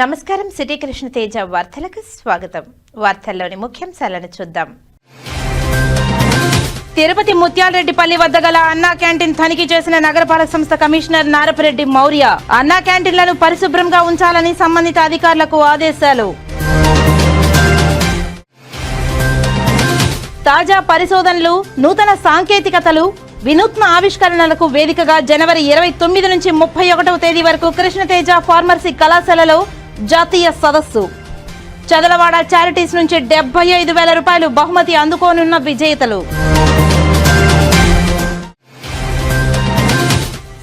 నమస్కారం. సిటీ కృష్ణ తేజ వార్తలకు స్వాగతం. వార్తల్లోని ముఖ్యాంశాలను చూద్దాం. తిరుపతి ముత్యాలరెడ్డిపల్లి వద్ద గల అన్నా క్యాంటీన్ తనిఖీ చేసిన నగరపాలక సంస్థ కమిషనర్ నారపరెడ్డి మౌర్య అన్నా క్యాంటీన్లను పరిశుభ్రంగా ఉంచాలని సంబంధిత అధికారులకు ఆదేశాలు. తాజా పరిశోధనలు, నూతన సాంకేతికతలు, వినూత్న ఆవిష్కరణలకు వేదికగా జనవరి 29 నుంచి 31వ తేదీ వరకు కృష్ణతేజ ఫార్మసీ కళాశాలలో జాతీయ సదస్సు. చదలవాడ చారిటీస్ నుంచి 75,000 రూపాయలు బహుమతి అందుకోనున్న విజేతలు.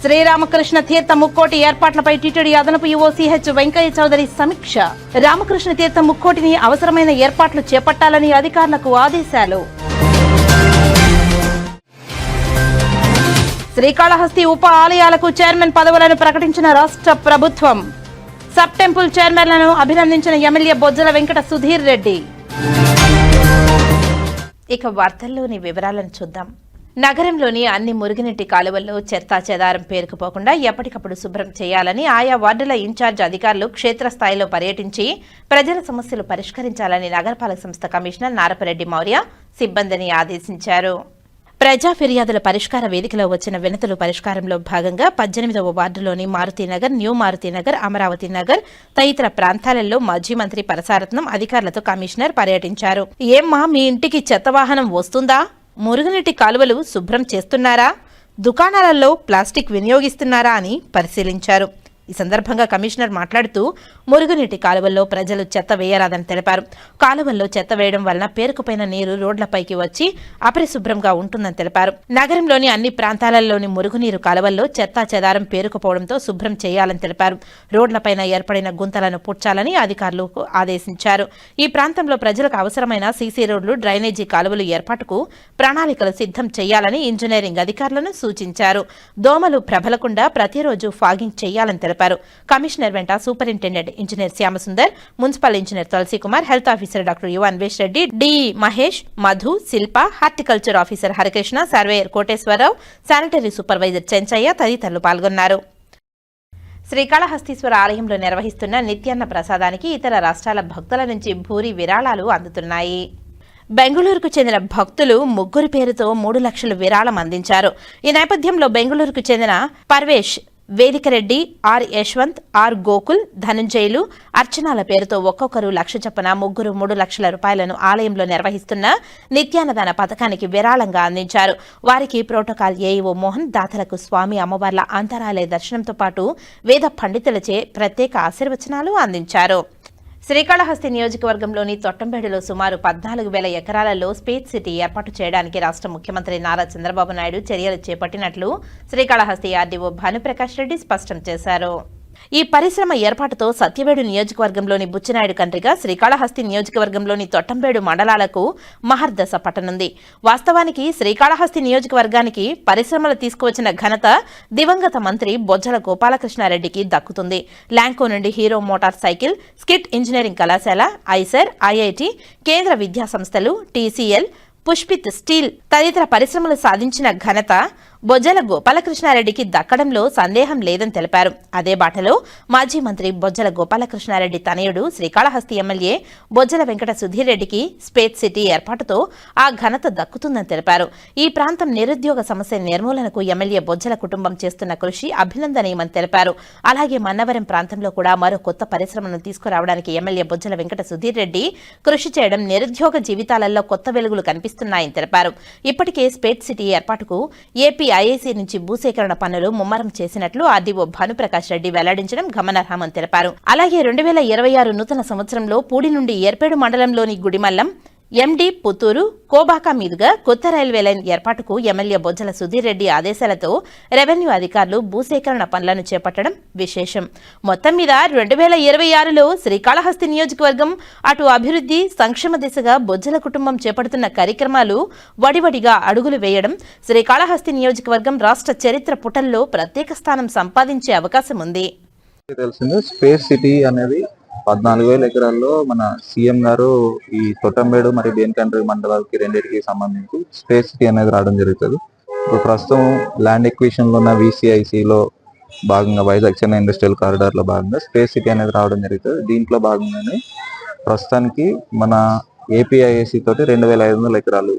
శ్రీరామకృష్ణ తీర్థ ముక్కోటి ఏర్పాట్లపై టీటీడీ అదనపు ఈవో సిహెచ్ వెంకయ్య చౌదరి సమీక్ష. రామకృష్ణ తీర్థ ముక్కోటిని అవసరమైన ఏర్పాట్లు చేపట్టాలని అధికారులకు ఆదేశాలు. శ్రీకాళహస్తి ఉప ఆలయాలకు చైర్మన్ పదవులను ప్రకటించిన రాష్ట్ర ప్రభుత్వం. సబ్ టెంపుల్ చైర్మన్లను అభినందించిన ఎమ్మెల్యే బొజ్జల వెంకట సుధీర్ రెడ్డి. ఇక వార్తల్లోని వివరాలను చూద్దాం. నగరంలోని అన్ని మురుగునీటి కాలువల్లో చెత్తా చెదారం పేరుకుపోకుండా ఎప్పటికప్పుడు శుభ్రం చేయాలని ఆయా వార్డుల ఇన్ఛార్జ్ అధికారులు క్షేత్రస్థాయిలో పర్యటించి ప్రజల సమస్యలు పరిష్కరించాలని నగరపాలక సంస్థ కమిషనర్ నారపరెడ్డి మౌర్య సిబ్బందిని ఆదేశించారు. ప్రజా ఫిర్యాదుల పరిష్కార వేదికలో వచ్చిన వినతుల పరిష్కారంలో భాగంగా 18వ వార్డులోని మారుతీనగర్, న్యూ మారుతీనగర్, అమరావతి నగర్ తదితర ప్రాంతాలలో మాజీ మంత్రి పరసారత్నం అధికారులతో కమిషనర్ పర్యటించారు. ఏమ్మా, మీ ఇంటికి చెత్త వాహనం వస్తుందా? మురుగునీటి కాలువలు శుభ్రం చేస్తున్నారా? దుకాణాలలో ప్లాస్టిక్ వినియోగిస్తున్నారా అని పరిశీలించారు. ఈ సందర్భంగా కమిషనర్ మాట్లాడుతూ మురుగునీటి కాలువల్లో ప్రజలు చెత్త వేయరాదని తెలిపారు. కాలువల్లో చెత్త వేయడం వలన పేరుకుపోయిన నీరు రోడ్లపైకి వచ్చి అపరిశుభ్రంగా ఉంటుందని తెలిపారు. నగరంలోని అన్ని ప్రాంతాలలోని మురుగునీరు కాలువల్లో చెత్తా చెదారం పేరుకుపోవడంతో శుభ్రం చేయాలని తెలిపారు. రోడ్లపైన ఏర్పడిన గుంతలను పూడ్చాలని అధికారులకు ఆదేశించారు. ఈ ప్రాంతంలో ప్రజలకు అవసరమైన సీసీ రోడ్లు, డ్రైనేజీ కాలువలు ఏర్పాటుకు ప్రణాళికలు సిద్ధం చేయాలని ఇంజనీరింగ్ అధికారులను సూచించారు. దోమలు ప్రబలకుండా ప్రతిరోజు ఫాగింగ్ చేయాలని తెలిపారు. కమిషనర్ వెంట superintendent engineer Shyamasundar, municipal engineer Tulasi Kumar, health officer doctor U Anvesh Reddy, D Mahesh, Madhu, Shilpa, horticulture officer Harikrishna, surveyor Koteswararao, sanitary supervisor Chenchaiah తదితరులు పాల్గొన్నారు. శ్రీకాళహస్తీశ్వర ఆలయంలో నిర్వహిస్తున్న నిత్యాన్న ప్రసాదానికి ఇతర రాష్ట్రాల భక్తుల నుంచి భూరి విరాళాలు అందుతున్నాయి. బెంగళూరుకు చెందిన భక్తులు ముగ్గురు పేరుతో 3 లక్షల విరాళం అందించారు. ఈ నేపథ్యంలో బెంగళూరుకు చెందిన పర్వేష్, వేదికరెడ్డి, ఆర్ యశ్వంత్, ఆర్ గోకుల్, ధనుంజయులు, అర్చనాల పేరుతో ఒక్కొక్కరు 1,00,000 చొప్పున ముగ్గురు 3 లక్షల రూపాయలను ఆలయంలో నిర్వహిస్తున్న నిత్యాన్నదాన పథకానికి విరాళంగా అందించారు. వారికి ప్రోటోకాల్ ఏఈఓ మోహన్, దాతలకు స్వామి అమ్మవార్ల అంతరాలయ దర్శనంతో పాటు వేద పండితులచే ప్రత్యేక ఆశీర్వచనాలు అందించారు. శ్రీకాళహస్తి నియోజకవర్గంలోని తొట్టంబేడులో సుమారు 14,000 ఎకరాలలో స్పేస్ సిటీ ఏర్పాటు చేయడానికి రాష్ట్ర ముఖ్యమంత్రి నారా చంద్రబాబు నాయుడు చర్యలు చేపట్టినట్లు శ్రీకాళహస్తి ఆర్డీఓ భానుప్రకాష్ రెడ్డి స్పష్టం చేశారు. ఈ పరిశ్రమ ఏర్పాటుతో సత్యవేడు నియోజకవర్గంలోని బుచ్చినాయుడు కండ్రిగా, శ్రీకాళహస్తి నియోజకవర్గంలోని తొట్టంబేడు మండలాలకు మహర్దశ పట్టనుంది. వాస్తవానికి శ్రీకాళహస్తి నియోజకవర్గానికి పరిశ్రమలు తీసుకువచ్చిన ఘనత దివంగత మంత్రి బొజ్జల గోపాలకృష్ణారెడ్డికి దక్కుతుంది. ల్యాంకో నుండి hero motor cycle, skit engineering కళాశాల, ఐసర్, ఐఐటి, కేంద్ర విద్యా సంస్థలు, టీసీఎల్, పుష్పిత్ స్టీల్ తదితర పరిశ్రమలు సాధించిన ఘనత బొజ్జల గోపాలకృష్ణారెడ్డికి దక్కడంలో సందేహం లేదని తెలిపారు. అదే బాటలో మాజీ మంత్రి బొజ్జల గోపాలకృష్ణారెడ్డి తనయుడు శ్రీకాళహస్తి ఎమ్మెల్యే బొజ్జల వెంకట సుధీర్ రెడ్డికి స్పేస్ సిటీ ఏర్పాటుతో ఆ ఘనత దక్కుతుందని తెలిపారు. ఈ ప్రాంతం నిరుద్యోగ సమస్య నిర్మూలనకు ఎమ్మెల్యే బొజ్జల కుటుంబం చేస్తున్న కృషి అభినందనీయమని తెలిపారు. అలాగే మన్నవరం ప్రాంతంలో కూడా మరో కొత్త పరిశ్రమను తీసుకురావడానికి ఎమ్మెల్యే బొజ్జల వెంకట సుధీర్ రెడ్డి కృషి చేయడం నిరుద్యోగ జీవితాలలో కొత్త వెలుగులు కనిపిస్తున్నాయని తెలిపారు. ఇప్పటికే స్పేస్ సిటీ ఏర్పాటుకు ఏపీ ఐఐసీ నుంచి భూసేకరణ పనులు ముమ్మరం చేసినట్లు ఆర్డీఓ భానుప్రకాష్ రెడ్డి వెల్లడించడం గమనార్హమని తెలిపారు. అలాగే 2026 నూతన సంవత్సరంలో పూడి నుండి ఏర్పేడు మండలంలోని గుడిమల్లం, ఎండి పుత్తూరు, కోబాకా మీదుగా కొత్త రైల్వే లైన్ ఏర్పాటుకు ఎమ్మెల్యే బొజ్జల సుధీర్ రెడ్డి ఆదేశాలతో రెవెన్యూ అధికారులు భూసేకరణ పనులను చేపట్టడం విశేషం. మొత్తం మీద 2026లో శ్రీకాళహస్తి నియోజకవర్గం అటు అభివృద్ధి, సంక్షేమ దిశగా బొజ్జల కుటుంబం చేపడుతున్న కార్యక్రమాలు వడివడిగా అడుగులు వేయడం శ్రీకాళహస్తి నియోజకవర్గం రాష్ట్ర చరిత్ర పుటల్లో ప్రత్యేక స్థానం సంపాదించే అవకాశం ఉంది. స్పేస్ సిటీ అనేది 14,000 ఎకరాల్లో మన సీఎం గారు ఈ తొట్టంబేడు మరియు బేన్కండ్రి మండలాలకి రెండింటికి సంబంధించి స్పేస్ సిటీ అనేది రావడం జరుగుతుంది. ఇప్పుడు ప్రస్తుతం ల్యాండ్ ఎక్విజిషన్ లో ఉన్న VCICలో భాగంగా వైజాగ్ చెన్నై ఇండస్ట్రియల్ కారిడార్లో భాగంగా స్పేస్ సిటీ అనేది రావడం జరుగుతుంది. దీంట్లో భాగంగానే ప్రస్తుతానికి మన ఏపీఐఐసి తోటి 2,500 ఎకరాలు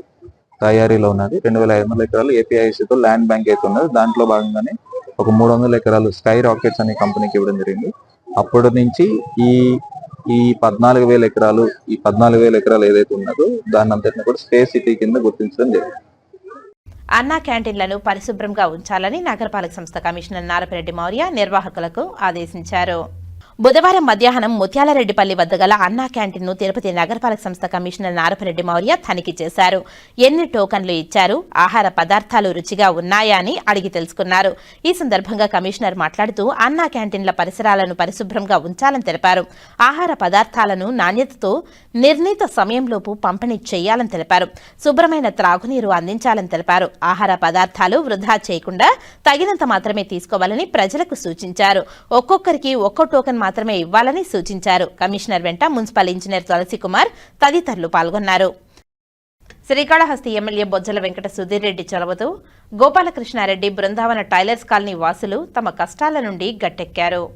తయారీలో ఉన్నది. 2,500 ఎకరాలు ఏపీఐసితో ల్యాండ్ బ్యాంక్ అయితే ఉన్నది. దాంట్లో భాగంగానే ఒక 300 ఎకరాలు స్కై రాకెట్స్ అనే కంపెనీకి ఇవ్వడం జరిగింది. అప్పటి నుంచి ఈ 14,000 ఎకరాలు ఏదైతే ఉన్నదో దాన్ని అంతటిని కూడా స్పేస్ సిటీ కింద గుర్తించడం జరిగింది. అన్నా క్యాంటీన్లను పరిశుభ్రంగా ఉంచాలని నగరపాలక సంస్థ కమిషనర్ నారపరెడ్డి మౌర్య నిర్వాహకులకు ఆదేశించారు. బుధవారం మధ్యాహ్నం ముత్యాలరెడ్డిపల్లి వద్ద గల అన్నా క్యాంటీన్ను తిరుపతి నగరపాలక సంస్థ కమిషనర్ నారపరెడ్డి మౌర్య తనిఖీ చేశారు. ఎన్ని టోకన్లు ఇచ్చారు, ఆహార పదార్థాలు రుచిగా ఉన్నాయా అని అడిగి తెలుసుకున్నారు. ఈ సందర్భంగా కమిషనర్ మాట్లాడుతూ అన్నా క్యాంటీన్ల పరిసరాలను పరిశుభ్రంగా ఉంచాలని తెలిపారు. ఆహార పదార్థాలను నాణ్యతతో నిర్ణీత సమయంలోపు పంపిణీ చేయాలని తెలిపారు. శుభ్రమైన త్రాగునీరు అందించాలని తెలిపారు. ఆహార పదార్థాలు వృధా చేయకుండా తగినంత మాత్రమే తీసుకోవాలని ప్రజలకు సూచించారు. ఒక్కొక్కరికి ఒక్కో టోకన్ మాత్రమే ఇవ్వాలని సూచించారు. కమిషనర్ వెంట మున్సిపల్ ఇంజనీర్ తులసి కుమార్ తదితరులు పాల్గొన్నారు. శ్రీకాళహస్తి ఎమ్మెల్యే బొజ్జల వెంకట సుధీర్ రెడ్డి చొరవతో గోపాలకృష్ణారెడ్డి బృందావన టైలర్స్ కాలనీ వాసులు తమ కష్టాల నుండి గట్టెక్కారు.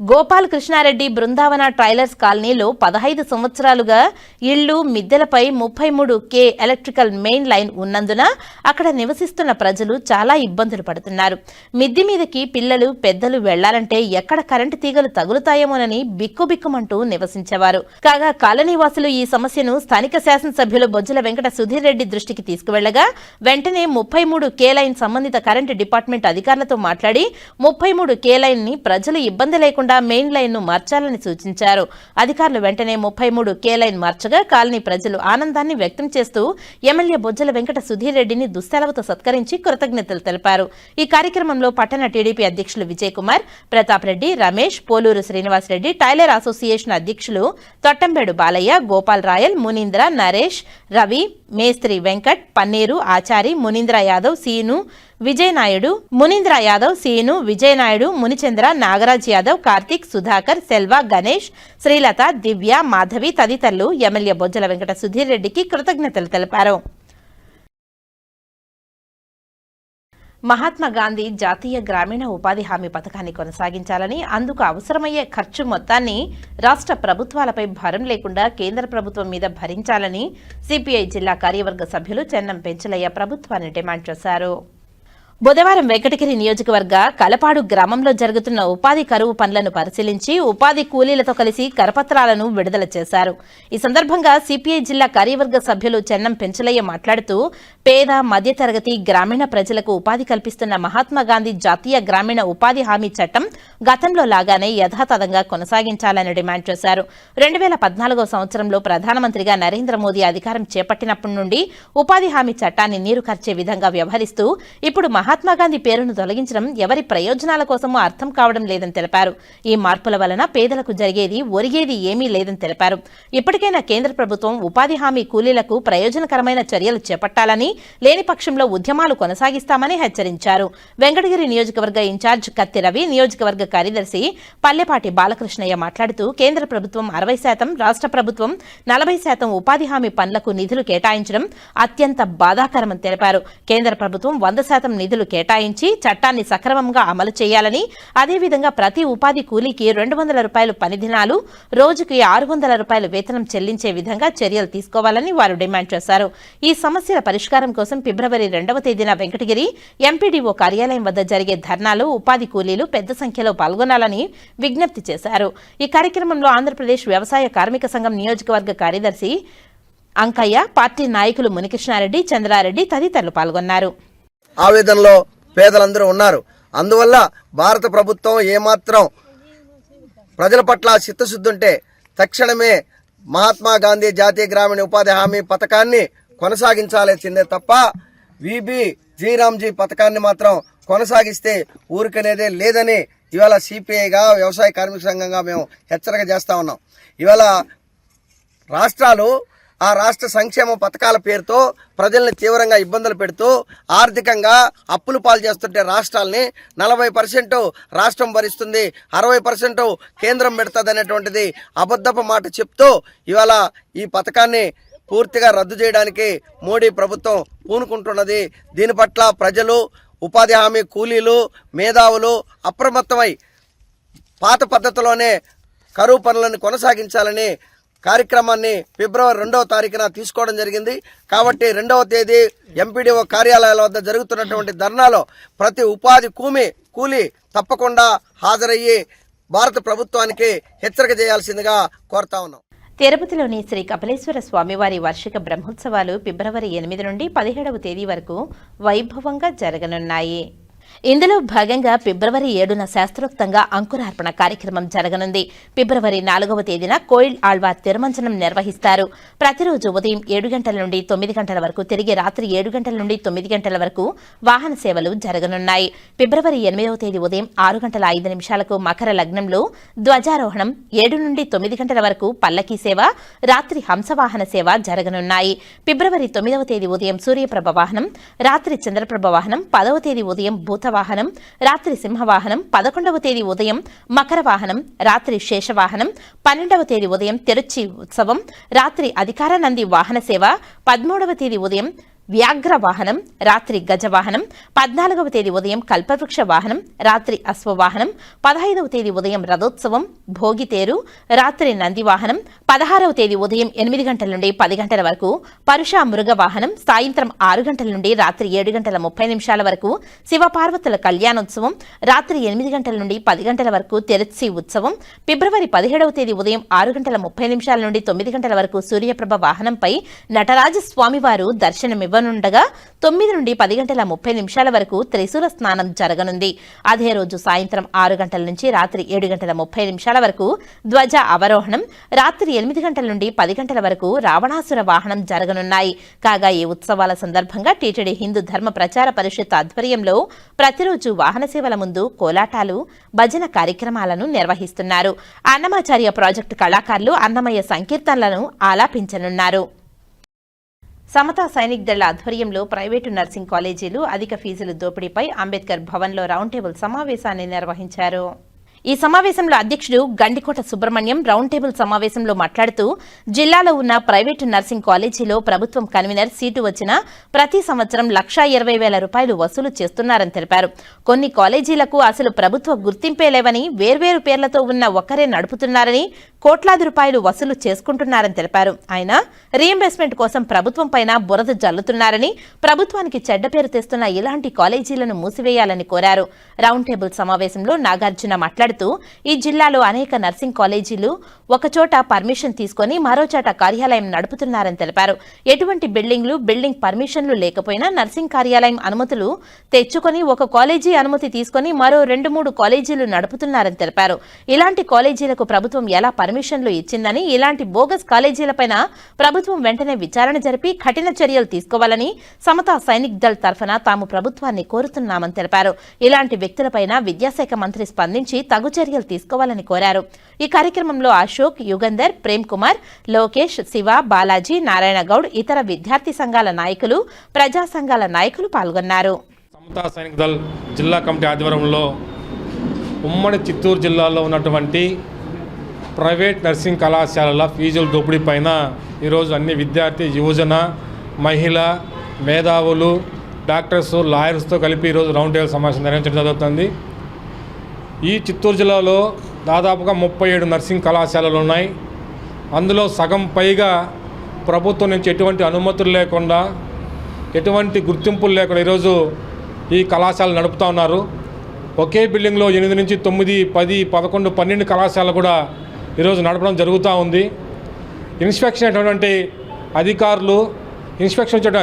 గోపాలకృష్ణారెడ్డి బృందావన టైలర్స్ కాలనీలో 15 సంవత్సరాలుగా ఇళ్లు మిద్దెలపై 33K ఎలక్ట్రికల్ మెయిన్ లైన్ ఉన్నందున అక్కడ నివసిస్తున్న ప్రజలు చాలా ఇబ్బందులు పడుతున్నారు. మిద్ది మీదకి పిల్లలు పెద్దలు వెళ్లాలంటే ఎక్కడ కరెంటు తీగలు తగులుతాయేమోనని బిక్కుబిక్కుమంటూ నివసించేవారు. కాగా కాలనీవాసులు ఈ సమస్యను స్థానిక శాసనసభ్యులు బొజ్జల వెంకట సుధీర్ రెడ్డి దృష్టికి తీసుకువెళ్లగా వెంటనే 33K లైన్ సంబంధిత కరెంటు డిపార్ట్మెంట్ అధికారులతో మాట్లాడి 33K లైన్ ని ప్రజలు ఇబ్బంది లేకుండా మెయిన్ లైన్ ను మార్చాలని సూచించారు. అధికారులు వెంటనే 33K లైన్ మార్చగా కాలనీ ప్రజలు ఆనందాన్ని వ్యక్తం చేస్తూ ఎమ్మెల్యే బొజ్జల వెంకట సుధీర్ రెడ్డిని దుస్సెలవుతో సత్కరించి కృతజ్ఞతలు తెలిపారు. ఈ కార్యక్రమంలో పట్టణ టీడీపీ అధ్యక్షులు విజయ్ కుమార్, ప్రతాప్ రెడ్డి, రమేష్, పోలూరు శ్రీనివాసరెడ్డి, టైలర్ అసోసియేషన్ అధ్యక్షులు తొట్టంబేడు బాలయ్య, గోపాల్ రాయల్, మునీంద్ర, నరేష్, రవి, మేస్త్రి వెంకట్, పన్నీరు, ఆచారి, మునీంద్ర యాదవ్, సీను, విజయనాయుడు, మునిచంద్ర, నాగరాజ్ యాదవ్, కార్తీక్, సుధాకర్, సెల్వ, గణేష్, శ్రీలత, దివ్య, మాధవి తదితరులు ఎమ్మెల్యే బొజ్జల వెంకట సుధీర్ రెడ్డికి కృతజ్ఞతలు తెలిపారు. మహాత్మా గాంధీ జాతీయ గ్రామీణ ఉపాధి హామీ పథకాన్ని కొనసాగించాలని, అందుకు అవసరమయ్యే ఖర్చు మొత్తాన్ని రాష్ట్ర ప్రభుత్వాలపై భారం లేకుండా కేంద్ర ప్రభుత్వం మీద భరించాలని సిపిఐ జిల్లా కార్యవర్గ సభ్యులు చెన్నం పెంచలయ్య ప్రభుత్వాన్ని డిమాండ్ చేశారు. బుధవారం వెంకటగిరి నియోజకవర్గ కలపాడు గ్రామంలో జరుగుతున్న ఉపాధి కరువు పనులను పరిశీలించి ఉపాధి కూలీలతో కలిసి కరపత్రాలను విడుదల చేశారు. ఈ సందర్భంగా సిపిఐ జిల్లా కార్యవర్గ సభ్యులు చెన్నం పెంచలయ్య మాట్లాడుతూ పేద మధ్యతరగతి గ్రామీణ ప్రజలకు ఉపాధి కల్పిస్తున్న మహాత్మా గాంధీ జాతీయ గ్రామీణ ఉపాధి హామీ చట్టం గతంలో లాగానే యథాతథంగా కొనసాగించాలని డిమాండ్ చేశారు. 2014వ సంవత్సరంలో ప్రధానమంత్రిగా నరేంద్ర మోదీ అధికారం చేపట్టినప్పటి నుండి ఉపాధి హామీ చట్టాన్ని నీరు కార్చే విధంగా వ్యవహరిస్తూ ఇప్పుడు మహాత్మాగాంధీ పేరును తొలగించడం ఎవరి ప్రయోజనాల కోసమో అర్థం కావడం లేదని తెలిపారు. ఈ మార్పుల వలన పేదలకు ఒరిగేది ఏమీ లేదని తెలిపారు. ఇప్పటికైనా కేంద్ర ప్రభుత్వం ఉపాధి హామీ కూలీలకు ప్రయోజనకరమైన చర్యలు చేపట్టాలని, లేని పక్షంలో ఉద్యమాలు కొనసాగిస్తామని హెచ్చరించారు. వెంకటగిరి నియోజకవర్గ ఇన్ఛార్జ్ కత్తి రవి, నియోజకవర్గ కార్యదర్శి పల్లెపాటి బాలకృష్ణయ్య మాట్లాడుతూ కేంద్ర ప్రభుత్వం 60%, రాష్ట్ర ప్రభుత్వం 40% ఉపాధి హామీ పనులకు నిధులు కేటాయించడం అత్యంత బాధాకరమని తెలిపారు. కేంద్ర ప్రభుత్వం 100% నిధులు కేటాయించి చట్టాన్ని సక్రమంగా అమలు చేయాలని, అదేవిధంగా ప్రతి ఉపాధి కూలీకి 200 రూపాయలు పని దినాలు, రోజుకి 600 రూపాయలు వేతనం చెల్లించే విధంగా చర్యలు తీసుకోవాలని వారు డిమాండ్ చేశారు. ఈ సమస్యల పరిష్కారం కోసం ఫిబ్రవరి 2వ తేదీన వెంకటగిరి ఎంపీడీఓ కార్యాలయం వద్ద జరిగే ధర్నాలో ఉపాధి కూలీలు పెద్ద సంఖ్యలో పాల్గొనాలని విజ్ఞప్తి చేశారు. ఈ కార్యక్రమంలో ఆంధ్రప్రదేశ్ వ్యవసాయ కార్మిక సంఘం నియోజకవర్గ కార్యదర్శి అంకయ్య, పార్టీ నాయకులు మునికృష్ణారెడ్డి, చంద్రారెడ్డి తదితరులు పాల్గొన్నారు. ఆవేదనలో పేదలందరూ ఉన్నారు. అందువల్ల భారత ప్రభుత్వం ఏమాత్రం ప్రజల పట్ల చిత్తశుద్ధి ఉంటే తక్షణమే మహాత్మా గాంధీ జాతీయ గ్రామీణ ఉపాధి హామీ పథకాన్ని కొనసాగించాల్సిందే తప్ప విబి జీరామ్జీ పథకాన్ని మాత్రం కొనసాగిస్తే ఊరికనేదే లేదని ఇవాళ సిపిఐగా వ్యవసాయ కార్మిక సంఘంగా మేము హెచ్చరిక చేస్తా ఉన్నాం. ఇవాళ రాష్ట్రాలు ఆ రాష్ట్ర సంక్షేమ పథకాల పేరుతో ప్రజల్ని తీవ్రంగా ఇబ్బందులు పెడుతూ ఆర్థికంగా అప్పులు పాలు చేస్తుంటే రాష్ట్రాలని 40% రాష్ట్రం భరిస్తుంది, 60% కేంద్రం పెడుతుంది అనేటువంటిది అబద్ధపు మాట చెప్తూ ఇవాళ ఈ పథకాన్ని పూర్తిగా రద్దు చేయడానికి మోడీ ప్రభుత్వం పూనుకుంటున్నది. దీని పట్ల ప్రజలు ఉపాధి హామీ కూలీలు మేధావులు అప్రమత్తమై పాత పద్ధతిలోనే కరువు పనులను కొనసాగించాలని కార్యక్రమాన్ని ఫిబ్రవరి 2వ తారీఖున తీసుకోవడం జరిగింది. కాబట్టి 2వ తేదీ ఎంపీడీఓ కార్యాలయాల వద్ద జరుగుతున్నటువంటి ధర్నాలో ప్రతి ఉపాధి కూలీ తప్పకుండా హాజరయ్యి భారత ప్రభుత్వానికి హెచ్చరిక చేయాల్సిందిగా కోరుతా ఉన్నాం. తిరుపతిలోని శ్రీ కపిలేశ్వర స్వామివారి వార్షిక బ్రహ్మోత్సవాలు ఫిబ్రవరి 8 నుండి 17వ తేదీ వరకు వైభవంగా జరగనున్నాయి. ఇందులో భాగంగా ఫిబ్రవరి 7న శాస్త్రోక్తంగా అంకురార్పణ కార్యక్రమం జరగనుంది. ఫిబ్రవరి 4వ తేదీన కోయిల్ ఆళ్వార్ తిరుమంజనం నిర్వహిస్తారు. ప్రతిరోజు ఉదయం 7 గంటల నుండి 9 గంటల వరకు, తిరిగి రాత్రి 7 గంటల నుండి 9 గంటల వరకు వాహన సేవలు జరగనున్నాయి. ఫిబ్రవరి 8వ తేదీ ఉదయం 6 గంటల 5 నిమిషాలకు మకర లగ్నంలో ధ్వజారోహణం, 7 నుండి 9 గంటల వరకు పల్లకీ సేవ, రాత్రి హంసవాహన సేవ జరగనున్నాయి. ఫిబ్రవరి 9వ తేదీ ఉదయం సూర్యప్రభ వాహనం, రాత్రి చంద్రప్రభ వాహనం, 10వ తేదీ ఉదయం భూతవాహనం, రాత్రి సింహవాహనం, 11వ తేదీ ఉదయం మకర వాహనం, రాత్రి శేషవాహనం, 12వ తేదీ ఉదయం తిరుచి ఉత్సవం, రాత్రి అధికార నంది వాహన సేవ, 13వ తేదీ ఉదయం వ్యాఘ్ర వాహనం, రాత్రి గజవాహనం, 14వ తేదీ ఉదయం కల్పవృక్ష వాహనం, రాత్రి అశ్వవాహనం, 15వ తేదీ ఉదయం రథోత్సవం, భోగితేరు, రాత్రి నంది వాహనం, 16వ తేదీ ఉదయం 8 గంటల నుండి 10 గంటల వరకు పరుష మృగ వాహనం, సాయంత్రం 6 గంటల నుండి రాత్రి 7 గంటల 30 నిమిషాల వరకు శివపార్వతుల కళ్యాణోత్సవం, రాత్రి 8 గంటల నుండి 10 గంటల వరకు తెరచి ఉత్సవం, ఫిబ్రవరి 17వ తేదీ ఉదయం 6 గంటల 30 నిమిషాల నుండి 9 గంటల వరకు సూర్యప్రభ వాహనంపై నటరాజ స్వామివారు దర్శనమివ్వ ఉండగా 9 నుండి 10 గంటల 30 నిమిషాల వరకు త్రిశూల స్నానం జరగనుంది. అదే రోజు సాయంత్రం 6 గంటల నుంచి రాత్రి 7 గంటల 30 నిమిషాల వరకు ధ్వజ అవరోహణం, రాత్రి 8 గంటల నుండి 10 గంటల వరకు రావణాసుర వాహనం జరగనున్నాయి. కాగా ఈ ఉత్సవాల సందర్భంగా టీటీడీ హిందూ ధర్మ ప్రచార పరిషత్ ఆధ్వర్యంలో ప్రతిరోజు వాహన సేవల ముందు కోలాటాలు, భజన కార్యక్రమాలను నిర్వహిస్తున్నారు. అన్నమాచార్య ప్రాజెక్టు కళాకారులు అన్నమయ్య సంకీర్తనలను ఆలాపించనున్నారు. సమతా సైనిక్ దళ ఆధ్వర్యంలో ప్రైవేటు నర్సింగ్ కాలేజీలు అధిక ఫీజుల దోపిడీపై అంబేద్కర్ భవన్లో రౌండ్ టేబుల్ సమావేశాన్ని నిర్వహించారు. ఈ సమావేశంలో అధ్యక్షుడు గండికోట సుబ్రహ్మణ్యం రౌండ్ టేబుల్ సమావేశంలో మాట్లాడుతూ జిల్లాలో ఉన్న ప్రైవేటు నర్సింగ్ కాలేజీలో ప్రభుత్వం కన్వీనర్ సీటు వచ్చినా ప్రతి సంవత్సరం 1,20,000 రూపాయలు వసూలు చేస్తున్నారని తెలిపారు. కొన్ని కాలేజీలకు అసలు ప్రభుత్వ గుర్తింపే లేవని, వేర్వేరు పేర్లతో ఉన్న ఒక్కరే నడుపుతున్నారని, కోట్లాది రూపాయలు వసూలు చేసుకుంటున్నారని తెలిపారు. ఆయన రీయింబర్స్మెంట్ కోసం ప్రభుత్వం పైన బురద జల్లుతున్నారని, ప్రభుత్వానికి చెడ్డ పేరు తెస్తున్న ఇలాంటి కాలేజీలను మూసివేయాలని కోరారు. రౌండ్ టేబుల్ సమావేశంలో నాగార్జున మాట్లాడుతూ ఈ జిల్లాలో అనేక నర్సింగ్ కాలేజీలు ఒకచోట పర్మిషన్ తీసుకుని మరోచోట కార్యాలయం నడుపుతున్నారని తెలిపారు. ఎటువంటి బిల్డింగ్ పర్మిషన్లు లేకపోయినా నర్సింగ్ కార్యాలయం అనుమతులు తెచ్చుకొని ఒక కాలేజీ అనుమతి తీసుకుని మరో 2-3 కాలేజీలు నడుపుతున్నారని తెలిపారు. ఇలాంటి కాలేజీలకు ప్రభుత్వం ఎలా పర్మిషన్లు ఇచ్చిందని, ఇలాంటి బోగస్ కాలేజీలపైన ప్రభుత్వం వెంటనే విచారణ జరిపి కఠిన చర్యలు తీసుకోవాలని సమతా సైనిక్ దళ్ తరఫున తాము ప్రభుత్వాన్ని కోరుతున్నామని తెలిపారు. ఇలాంటి వ్యక్తులపైన విద్యాశాఖ మంత్రి స్పందించి తగు చర్యలు తీసుకోవాలని కోరారు. ఈ కార్యక్రమంలో అశోక్, యుగంధర్, ప్రేమ్ కుమార్, లోకేష్, శివ, బాలాజీ, నారాయణ గౌడ్, ఇతర విద్యార్థి సంఘాల నాయకులు, ప్రజా సంఘాల నాయకులు పాల్గొన్నారు. సమతా సైనిక్ దళ్ జిల్లా కమిటీ ఆధ్వర్యంలో ఉమ్మడి చిత్తూరు జిల్లాలో ఉన్నటువంటి ప్రైవేట్ నర్సింగ్ కళాశాలల ఫీజుల దోపిడీ పైన ఈరోజు అన్ని విద్యార్థి, యువజన, మహిళ, మేధావులు, డాక్టర్స్, లాయర్స్తో కలిపి ఈరోజు రౌండ్ టేబుల్ సమావేశం నిర్వహించడం జరుగుతుంది. ఈ చిత్తూరు జిల్లాలో దాదాపుగా 37 నర్సింగ్ కళాశాలలు ఉన్నాయి. అందులో సగం పైగా ప్రభుత్వం నుంచి ఎటువంటి అనుమతులు లేకుండా, ఎటువంటి గుర్తింపులు లేకుండా ఈరోజు ఈ కళాశాలలు నడుపుతూ ఉన్నారు. ఒకే బిల్డింగ్లో 8 నుంచి 9, 10, 11, 12 కళాశాలలు కూడా ఈరోజు నడపడం జరుగుతూ ఉంది. ఇన్స్పెక్షన్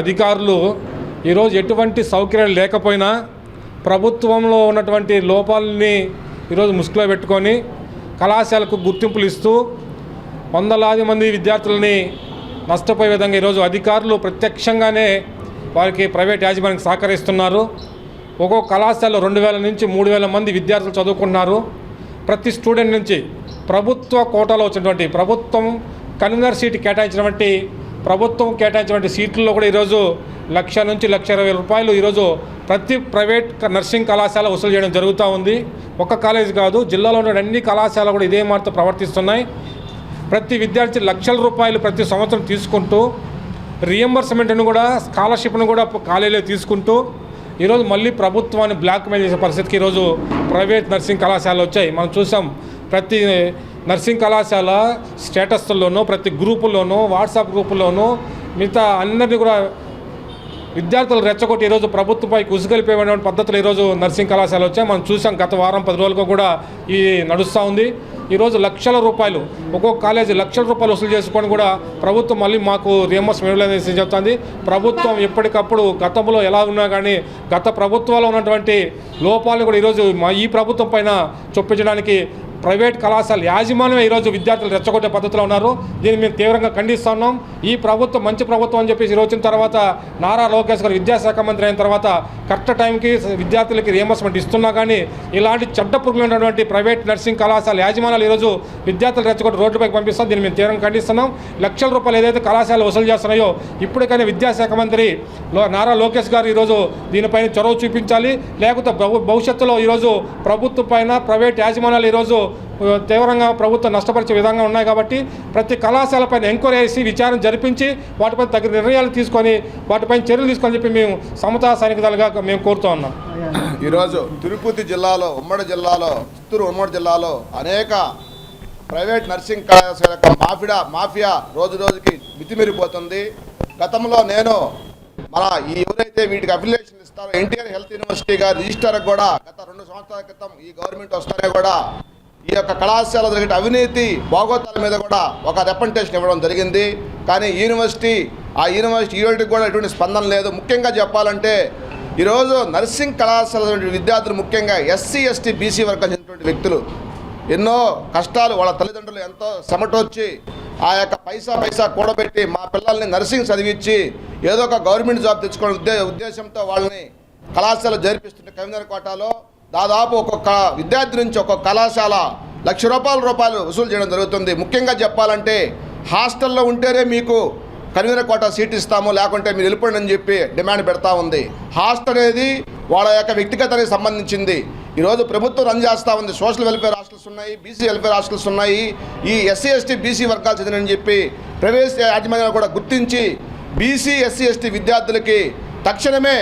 అధికారులు ఈరోజు ఎటువంటి సౌకర్యాలు లేకపోయినా ప్రభుత్వంలో ఉన్నటువంటి లోపాలని ఈరోజు ముసుగులో పెట్టుకొని కళాశాలకు గుర్తింపులు ఇస్తూ వందలాది మంది విద్యార్థులని నష్టపోయే విధంగా ఈరోజు అధికారులు ప్రత్యక్షంగానే వారికి ప్రైవేట్ యాజమాన్యానికి సహకరిస్తున్నారు. ఒక్కొక్క కళాశాలలో 2,000 నుంచి 3,000 మంది విద్యార్థులు చదువుకుంటున్నారు. ప్రతి స్టూడెంట్ నుంచి ప్రభుత్వ కోటాలో వచ్చినటువంటి, ప్రభుత్వం కన్వీనర్ సీటు కేటాయించినటువంటి, ప్రభుత్వం కేటాయించినటువంటి సీట్లలో కూడా ఈరోజు 1,00,000 నుంచి 1,20,000 రూపాయలు ఈరోజు ప్రతి ప్రైవేట్ నర్సింగ్ కళాశాల వసూలు చేయడం జరుగుతూ ఉంది. ఒక కాలేజ్ కాదు, జిల్లాలో ఉన్న అన్ని కళాశాలలు కూడా ఇదే మాటతో ప్రవర్తిస్తున్నాయి. ప్రతి విద్యార్థి 1,00,000 రూపాయలు ప్రతి సంవత్సరం తీసుకుంటూ, రీఎంబర్స్మెంట్ను కూడా, స్కాలర్షిప్ను కూడా కాలేజీలో తీసుకుంటూ ఈరోజు మళ్ళీ ప్రభుత్వాన్ని బ్లాక్మెయిల్ చేసే పరిస్థితికి ఈరోజు ప్రైవేట్ నర్సింగ్ కళాశాలలు వచ్చాయి. మనం చూసాం ప్రతి నర్సింగ్ కళాశాల స్టేటస్లోనూ ప్రతి గ్రూపుల్లోనూ వాట్సాప్ గ్రూపుల్లోనూ మిగతా అందరినీ కూడా విద్యార్థులు రెచ్చగొట్టి ఈరోజు ప్రభుత్వంపై కుసుగలిపేటువంటి పద్ధతులు ఈరోజు నర్సింగ్ కళాశాల వచ్చాయి. మనం చూసాం గత వారం 10 రోజులుగా కూడా ఈ నడుస్తూ ఉంది. ఈరోజు లక్షల రూపాయలు ఒక్కొక్క కాలేజీ లక్షల రూపాయలు వసూలు చేసుకొని కూడా ప్రభుత్వం మళ్ళీ మాకు రియంబర్స్మెంట్ ఇవ్వలేదని చెప్తుంది. ప్రభుత్వం ఎప్పటికప్పుడు గతంలో ఎలా ఉన్నా కానీ గత ప్రభుత్వాల్లో ఉన్నటువంటి లోపాలను కూడా ఈరోజు ఈ ప్రభుత్వం పైన చొప్పించడానికి ప్రైవేట్ కళాశాల యాజమాన్యమే ఈరోజు విద్యార్థులు రెచ్చగొట్టే పద్ధతిలో ఉన్నారు. దీన్ని మేము తీవ్రంగా ఖండిస్తున్నాం. ఈ ప్రభుత్వం మంచి ప్రభుత్వం అని చెప్పేసి వచ్చిన తర్వాత నారా లోకేష్ గారు విద్యాశాఖ మంత్రి అయిన తర్వాత కరెక్ట్ టైంకి విద్యార్థులకి రియంబర్స్మెంట్ ఇస్తున్నా కానీ ఇలాంటి చెడ్డ పురుగులున్నటువంటి ప్రైవేట్ నర్సింగ్ కళాశాల యాజమాన్యాలు ఈరోజు విద్యార్థులు రెచ్చగొట్టి రోడ్డుపైకి పంపిస్తాం. దీన్ని మేము తీవ్రంగా ఖండిస్తున్నాం. లక్షల రూపాయలు ఏదైతే కళాశాలలు వసూలు చేస్తున్నాయో ఇప్పటికైనా విద్యాశాఖ మంత్రి నారా లోకేష్ గారు ఈరోజు దీనిపైన చొరవ చూపించాలి. లేకపోతే భవిష్యత్తులో ఈరోజు ప్రభుత్వం పైన ప్రైవేట్ యాజమాన్యాలు ఈరోజు తీవ్రంగా ప్రభుత్వం నష్టపరిచే విధంగా ఉన్నాయి. కాబట్టి ప్రతి కళాశాలపైన ఎంక్వైరీ చేసి విచారణ జరిపించి వాటిపై తగిన నిర్ణయాలు తీసుకొని వాటిపైన చర్యలు తీసుకొని చెప్పి మేము సమతా సైనిక దళగా మేము కోరుతూ ఉన్నాం. ఈరోజు తిరుపతి జిల్లాలో చిత్తూరు ఉమ్మడి జిల్లాలో అనేక ప్రైవేట్ నర్సింగ్ కళాశాల యొక్క మాఫియా రోజు రోజుకి మితిమీరిపోతుంది. గతంలో నేను మన ఎవరైతే వీటికి అఫిలియేషన్ ఇస్తారో ఎన్టీఆర్ హెల్త్ యూనివర్సిటీ గారి రిజిస్టర్ కూడా గత 2 సంవత్సరాల క్రితం ఈ గవర్నమెంట్ వస్తానే కూడా ఈ యొక్క కళాశాల జరిగే అవినీతి బాగోతాల మీద కూడా ఒక రిప్రజెంటేషన్ ఇవ్వడం జరిగింది. కానీ యూనివర్సిటీ కూడా ఎటువంటి స్పందన లేదు. ముఖ్యంగా చెప్పాలంటే ఈరోజు నర్సింగ్ కళాశాల విద్యార్థులు ముఖ్యంగా ఎస్సీ ఎస్టీ బీసీ వర్గాలు చెందినటువంటి వ్యక్తులు ఎన్నో కష్టాలు వాళ్ళ తల్లిదండ్రులు ఎంతో చెమటొచ్చి ఆ యొక్క పైసా కూడబెట్టి మా పిల్లల్ని నర్సింగ్ చదివించి ఏదో ఒక గవర్నమెంట్ జాబ్ తెచ్చుకోవడం ఉద్దేశంతో వాళ్ళని కళాశాల జరిపిస్తుంటే కవినర్ కోటాలో దాదాపు ఒక్కొక్క విద్యార్థి నుంచి ఒక్కొక్క కళాశాల ₹1,00,000 వసూలు చేయడం జరుగుతుంది. ముఖ్యంగా చెప్పాలంటే హాస్టల్లో ఉంటేనే మీకు కన్వీనర్ కోటా సీట్ ఇస్తాము, లేకుంటే మీరు వెళ్ళిపోండి అని చెప్పి డిమాండ్ పెడతా ఉంది. హాస్టల్ అనేది వాళ్ళ యొక్క వ్యక్తిగతానికి సంబంధించింది. ఈరోజు ప్రభుత్వం రన్ చేస్తూ ఉంది. సోషల్ వెల్ఫేర్ హాస్టల్స్ ఉన్నాయి, బీసీ వెల్ఫేర్ హాస్టల్స్ ఉన్నాయి. ఈ ఎస్సీ ఎస్టీ బీసీ వర్గాలు చెందినని చెప్పి ప్రవేశ యాజమాన్యాలు కూడా గుర్తించి బీసీ ఎస్సీ ఎస్టీ విద్యార్థులకి తక్షణమే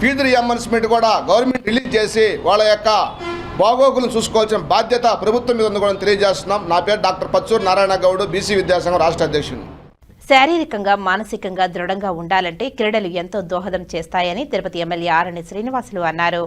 ఫీజు రియంబర్స్మెంట్ కూడా గవర్నమెంట్ రిలీజ్ చేసి వాళ్ళ యొక్క బాగోగులను చూసుకోవాల్సిన బాధ్యత ప్రభుత్వం మీద ఉంది కూడా తెలియజేస్తున్నాం. నా పేరు డాక్టర్ పచ్చూరు నారాయణ గౌడ్, బీసీ విద్యాసంఘం రాష్ట్ర అధ్యక్షుడు. శారీరకంగా మానసికంగా దృఢంగా ఉండాలంటే క్రీడలు ఎంతో దోహదం చేస్తాయని తిరుపతి ఎమ్మెల్యే ఆరణి శ్రీనివాసులు అన్నారు.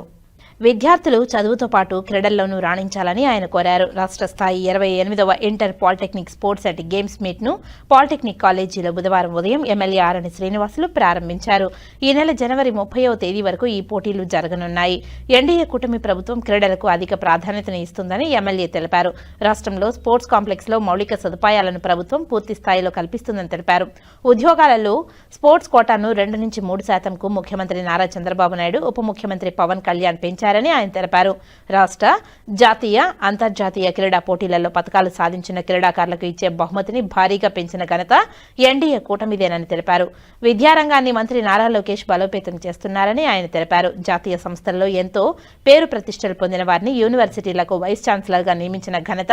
విద్యార్థులు చదువుతో పాటు క్రీడల్లోనూ రాణించాలని ఆయన కోరారు. రాష్ట్ర స్థాయి 28వ inter polytechnic sports and games meet ను పాలిటెక్నిక్ కాలేజీలో బుధవారం ఉదయం ఎమ్మెల్యే ఆరణి శ్రీనివాసులు ప్రారంభించారు. ఈ నెల జనవరి 30వ తేదీ వరకు ఈ పోటీలు జరగనున్నాయి. ఎన్డీఏ కూటమి ప్రభుత్వం క్రీడలకు అధిక ప్రాధాన్యతను ఇస్తుందని ఎమ్మెల్యే తెలిపారు. రాష్ట్రంలో స్పోర్ట్స్ కాంప్లెక్స్ లో మౌలిక సదుపాయాలను ప్రభుత్వం పూర్తి స్థాయిలో కల్పిస్తుందని తెలిపారు. ఉద్యోగాలలో స్పోర్ట్స్ కోటాను 2 నుంచి 3% ముఖ్యమంత్రి నారా చంద్రబాబు నాయుడు, ఉప ముఖ్యమంత్రి పవన్ కళ్యాణ్ పెంచారని ఆయన తెలిపారు. రాష్ట్ర, జాతీయ, అంతర్జాతీయ క్రీడా పోటీలలో పతకాలు సాధించిన క్రీడాకారులకు ఇచ్చే బహుమతిని భారీగా పెంచిన ఘనత ఎన్డీఏ కూటమిదేనని తెలిపారు. విద్యారంగాన్ని మంత్రి నారా లోకేష్ బలోపేతం చేస్తున్నారని ఆయన తెలిపారు. జాతీయ సంస్థల్లో ఎంతో పేరు ప్రతిష్టలు పొందిన వారిని యూనివర్సిటీలకు వైస్ ఛాన్సలర్ గా నియమించిన ఘనత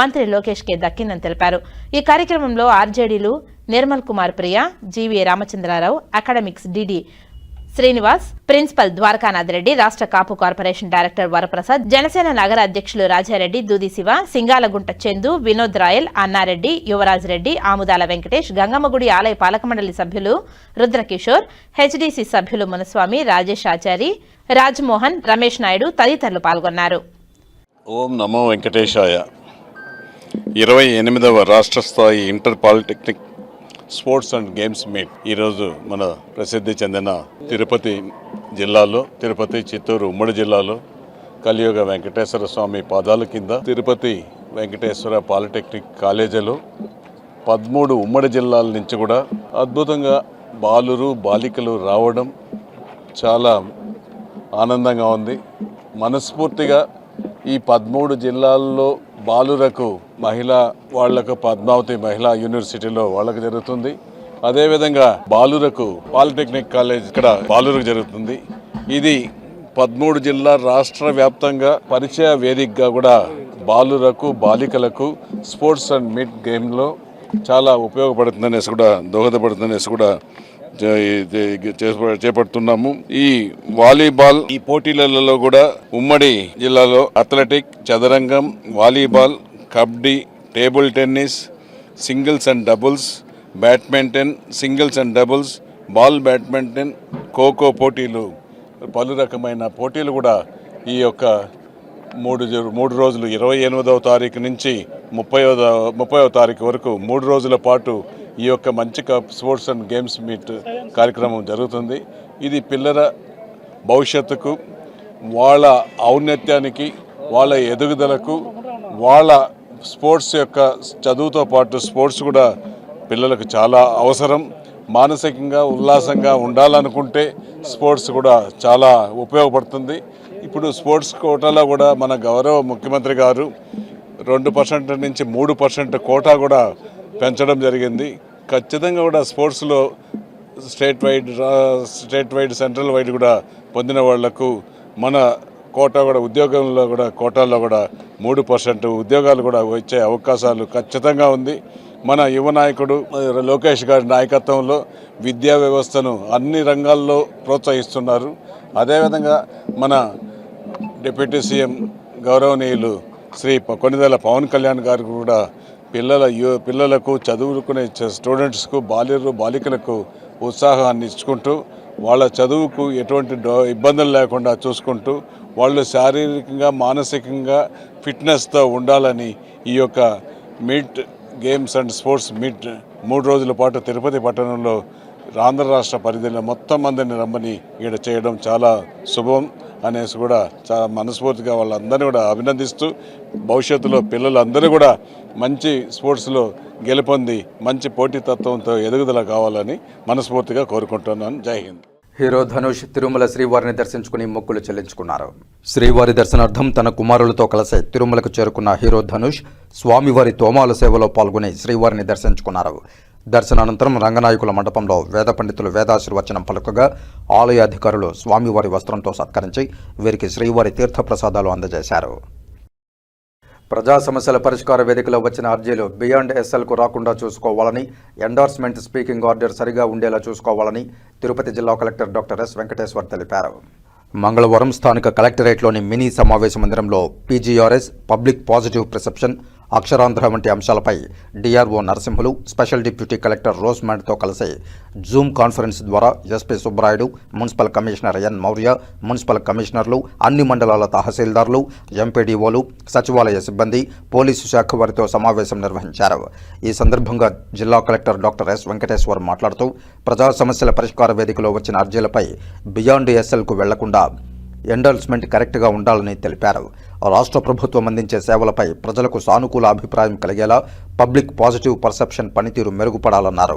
మంత్రి లోకేష్ కే దక్కిందని తెలిపారు. ఈ కార్యక్రమంలో ఆర్జేడీలు Nirmal Kumar Priya, GV Ramachandrarao, academics DD Srinivas, principal Dwarakanath Reddy, రాష్ట్ర కాపు కార్పొరేషన్ డైరెక్టర్ వరప్రసాద్, జనసేన నగర అధ్యక్షులు రాజారెడ్డి, దూది శివ, సింగాలగుంట చందు, వినోద్ రాయల్, అన్నారెడ్డి, యువరాజ్ రెడ్డి, ఆముదాల వెంకటేష్, గంగమ్మగుడి ఆలయ పాలక మండలి సభ్యులు రుద్రకిషోర్, హెచ్డీసీ సభ్యులు మునస్వామి, రాజేష్ ఆచారి, రాజ్మోహన్, రమేష్ నాయుడు తదితరులు పాల్గొన్నారు. ఓం నమో వెంకటేశాయ. 28వ రాష్ట్ర స్థాయి inter polytechnic sports and games meet ఈరోజు మన ప్రసిద్ధి చెందిన తిరుపతి జిల్లాలో, తిరుపతి, చిత్తూరు ఉమ్మడి జిల్లాలో కలియుగ వెంకటేశ్వర స్వామి పాదాల కింద తిరుపతి వెంకటేశ్వర పాలిటెక్నిక్ కాలేజీలో 13 ఉమ్మడి జిల్లాల నుంచి కూడా అద్భుతంగా బాలికలు రావడం చాలా ఆనందంగా ఉంది. మనస్ఫూర్తిగా ఈ 13 జిల్లాల్లో బాలురకు వాళ్లకు పద్మావతి మహిళా యూనివర్సిటీలో వాళ్ళకు జరుగుతుంది. అదేవిధంగా బాలురకు పాలిటెక్నిక్ కాలేజ్ ఇక్కడ బాలురకు జరుగుతుంది. ఇది 13 జిల్లా రాష్ట్ర వ్యాప్తంగా పరిచయ వేదికగా కూడా బాలికలకు స్పోర్ట్స్ అండ్ మీట్ గేమ్లో చాలా ఉపయోగపడుతుందనేసి కూడా దోహదపడుతుందనేసి కూడా చేపడుతున్నాము. ఈ వాలీబాల్ ఈ పోటీలలో కూడా ఉమ్మడి జిల్లాలో అథ్లెటిక్, చదరంగం, volleyball, kabaddi, table tennis, singles and doubles, badminton, singles and doubles, ball badminton, kho kho పోటీలు, పలు రకమైన పోటీలు కూడా ఈ యొక్క మూడు రోజులు 28వ తారీఖు నుంచి 30వ తారీఖు వరకు 3 రోజుల పాటు ఈ యొక్క మంచి స్పోర్ట్స్ అండ్ గేమ్స్ మీట్ కార్యక్రమం జరుగుతుంది. ఇది పిల్లల భవిష్యత్తుకు, వాళ్ళ ఔన్నత్యానికి, వాళ్ళ ఎదుగుదలకు, వాళ్ళ స్పోర్ట్స్ యొక్క చదువుతో పాటు స్పోర్ట్స్ కూడా పిల్లలకు చాలా అవసరం. మానసికంగా ఉల్లాసంగా ఉండాలనుకుంటే స్పోర్ట్స్ కూడా చాలా ఉపయోగపడుతుంది. ఇప్పుడు స్పోర్ట్స్ కోటాలో కూడా మన గౌరవ ముఖ్యమంత్రి గారు 2% నుంచి 3% కోటా కూడా పెంచడం జరిగింది. ఖచ్చితంగా కూడా స్పోర్ట్స్లో స్టేట్ వైడ్ సెంట్రల్ వైడ్ కూడా పొందిన వాళ్లకు మన కోటా కూడా ఉద్యోగంలో కూడా కోటాల్లో కూడా 3% ఉద్యోగాలు కూడా వచ్చే అవకాశాలు ఖచ్చితంగా ఉంది. మన యువ నాయకుడు లోకేష్ గారి నాయకత్వంలో విద్యా వ్యవస్థను అన్ని రంగాల్లో ప్రోత్సహిస్తున్నారు. అదేవిధంగా మన డిప్యూటీ సీఎం గౌరవనీయులు శ్రీ కొనిదెల పవన్ కళ్యాణ్ గారు కూడా పిల్లలకు చదువుకునే స్టూడెంట్స్కు బాలికలకు ఉత్సాహాన్ని ఇచ్చుకుంటూ వాళ్ళ చదువుకు ఎటువంటి ఇబ్బందులు లేకుండా చూసుకుంటూ వాళ్ళు శారీరకంగా మానసికంగా ఫిట్నెస్తో ఉండాలని ఈ యొక్క meet games and sports meet 3 రోజుల పాటు తిరుపతి పట్టణంలో ఆంధ్ర రాష్ట్ర పరిధిలో మొత్తం మందిని రమ్మని ఇక్కడ చేయడం చాలా శుభం అనేసి కూడా చాలా మనస్ఫూర్తిగా వాళ్ళందరినీ కూడా అభినందిస్తూ భవిష్యత్తులో పిల్లలందరూ కూడా మంచి స్పోర్ట్స్లో గెలుపొంది మంచి పోటీతత్వంతో ఎదుగుదల కావాలని మనస్ఫూర్తిగా కోరుకుంటున్నాను. జై హింద్. హీరో ధనుష్ తిరుమల శ్రీవారిని దర్శించుకుని మొక్కులు చెల్లించుకున్నారు. శ్రీవారి దర్శనార్థం తన కుమారులతో కలిసి తిరుమలకు చేరుకున్న హీరో ధనుష్ స్వామివారి తోమాల సేవలో పాల్గొని శ్రీవారిని దర్శించుకున్నారు. దర్శనానంతరం రంగనాయకుల మండపంలో వేద పండితులు వేదాశీర్వచనం పలుకగా ఆలయ అధికారులు స్వామివారి వస్త్రంతో సత్కరించి వీరికి శ్రీవారి తీర్థప్రసాదాలు అందజేశారు. ప్రజా సమస్యల పరిష్కార వేదికలో వచ్చిన అర్జీలు బియాండ్ ఎస్ఎల్కు రాకుండా చూసుకోవాలని, ఎండార్స్మెంట్ స్పీకింగ్ ఆర్డర్ సరిగా ఉండేలా చూసుకోవాలని తిరుపతి జిల్లా కలెక్టర్ డాక్టర్ ఎస్ వెంకటేశ్వర్ తెలిపారు. మంగళవారం స్థానిక కలెక్టరేట్లోని మినీ సమావేశ మందిరంలో PGRS, public positive perception, Aksharandhra వంటి అంశాలపై DRO Narasimhulu, special deputy collector రోస్మాండ్తో కలిసి జూమ్ కాన్ఫరెన్స్ ద్వారా SP Subbarayudu, municipal commissioner N Maurya, municipal కమిషనర్లు, అన్ని మండలాల తహసీల్దార్లు, ఎంపీడీఓలు, సచివాలయ సిబ్బంది, పోలీసు శాఖ వారితో సమావేశం నిర్వహించారు. ఈ సందర్భంగా జిల్లా కలెక్టర్ డాక్టర్ ఎస్ వెంకటేశ్వర్ మాట్లాడుతూ ప్రజా సమస్యల పరిష్కార వేదికలో వచ్చిన అర్జీలపై బియాండ్ ఎస్ఎల్కు వెళ్లకుండా ఎండార్స్మెంట్ కరెక్ట్గా ఉండాలని తెలిపారు. రాష్ట్ర ప్రభుత్వం అందించే సేవలపై ప్రజలకు సానుకూల అభిప్రాయం కలిగేలా పబ్లిక్ పాజిటివ్ పర్సెప్షన్ పనితీరు మెరుగుపడాలన్నారు.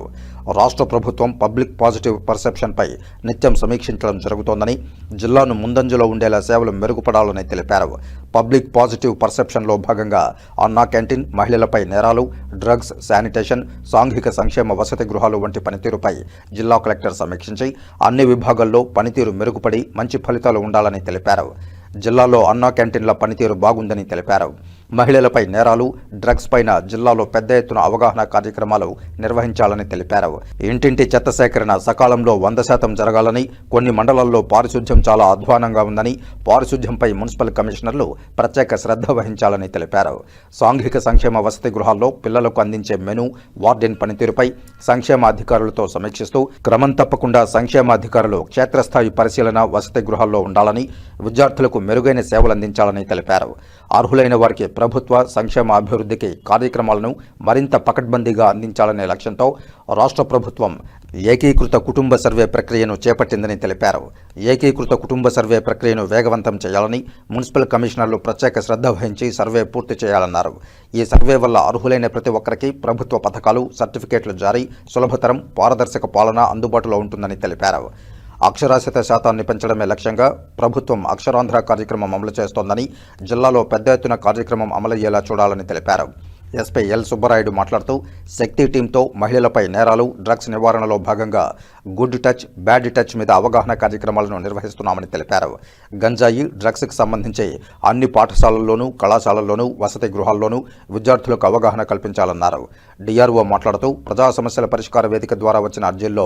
రాష్ట్ర ప్రభుత్వం పబ్లిక్ పాజిటివ్ పర్సెప్షన్పై నిత్యం సమీక్షించడం జరుగుతోందని, జిల్లాను ముందంజలో ఉండేలా సేవలు మెరుగుపడాలని తెలిపారు. పబ్లిక్ పాజిటివ్ పర్సెప్షన్లో భాగంగా అన్నా క్యాంటీన్, మహిళలపై నేరాలు, డ్రగ్స్, శానిటేషన్, సాంఘిక సంక్షేమ వసతి గృహాలు వంటి పనితీరుపై జిల్లా కలెక్టర్ సమీక్షించి అన్ని విభాగాల్లో పనితీరు మెరుగుపడి మంచి ఫలితాలు ఉండాలని తెలిపారు. జిల్లాలో అన్నా క్యాంటీన్ల పనితీరు బాగుందని తెలిపారు. మహిళలపై నేరాలు, డ్రగ్స్ పైన జిల్లాలో పెద్ద ఎత్తున అవగాహన కార్యక్రమాలు నిర్వహించాలని తెలిపారు. ఇంటింటి చెత్త సేకరణ సకాలంలో 100% జరగాలని, కొన్ని మండలాల్లో పారిశుధ్యం చాలా అధ్వానంగా ఉందని, పారిశుధ్యంపై మున్సిపల్ కమిషనర్లు ప్రత్యేక శ్రద్ధ వహించాలని తెలిపారు. సాంఘిక సంక్షేమ వసతి గృహాల్లో పిల్లలకు అందించే మెను, వార్డెన్ పనితీరుపై సంక్షేమ అధికారులతో సమీక్షిస్తూ క్రమం తప్పకుండా సంక్షేమాధికారులు క్షేత్రస్థాయి పరిశీలన వసతి గృహాల్లో ఉండాలని, విద్యార్థులకు మెరుగైన సేవలు అందించాలని తెలిపారు. అర్హులైన వారికి ప్రభుత్వ సంక్షేమ అభివృద్ధికి కార్యక్రమాలను మరింత పకడ్బందీగా అందించాలనే లక్ష్యంతో రాష్ట్ర ప్రభుత్వం ఏకీకృత కుటుంబ సర్వే ప్రక్రియను చేపట్టిందని తెలిపారు. ఏకీకృత కుటుంబ సర్వే ప్రక్రియను వేగవంతం చేయాలని మున్సిపల్ కమిషనర్లు ప్రత్యేక శ్రద్ధ వహించి సర్వే పూర్తి చేయాలన్నారు. ఈ సర్వే వల్ల అర్హులైన ప్రతి ఒక్కరికి ప్రభుత్వ పథకాలు, సర్టిఫికేట్లు జారీ, సులభతరం, పారదర్శక పాలన అందుబాటులో ఉంటుందని తెలిపారు. అక్షరాస్యత శాతాన్ని పెంచడమే లక్ష్యంగా ప్రభుత్వం అక్షరాంధ్ర కార్యక్రమం అమలు చేస్తోందని, జిల్లాలో పెద్ద ఎత్తున కార్యక్రమం అమలయ్యేలా చూడాలని తెలిపారు. ఎస్పీ ఎల్ సుబ్బరాయుడు మాట్లాడుతూ శక్తి టీంతో మహిళలపై నేరాలు, డ్రగ్స్ నివారణలో భాగంగా గుడ్ టచ్, బ్యాడ్ టచ్ మీద అవగాహన కార్యక్రమాలను నిర్వహిస్తున్నామని తెలిపారు. గంజాయి, డ్రగ్స్కి సంబంధించి అన్ని పాఠశాలల్లోనూ, కళాశాలల్లోనూ, వసతి గృహాల్లోనూ విద్యార్థులకు అవగాహన కల్పించాలన్నారు. డిఆర్ఓ మాట్లాడుతూ ప్రజా సమస్యల పరిష్కార వేదిక ద్వారా వచ్చిన అర్జీల్లో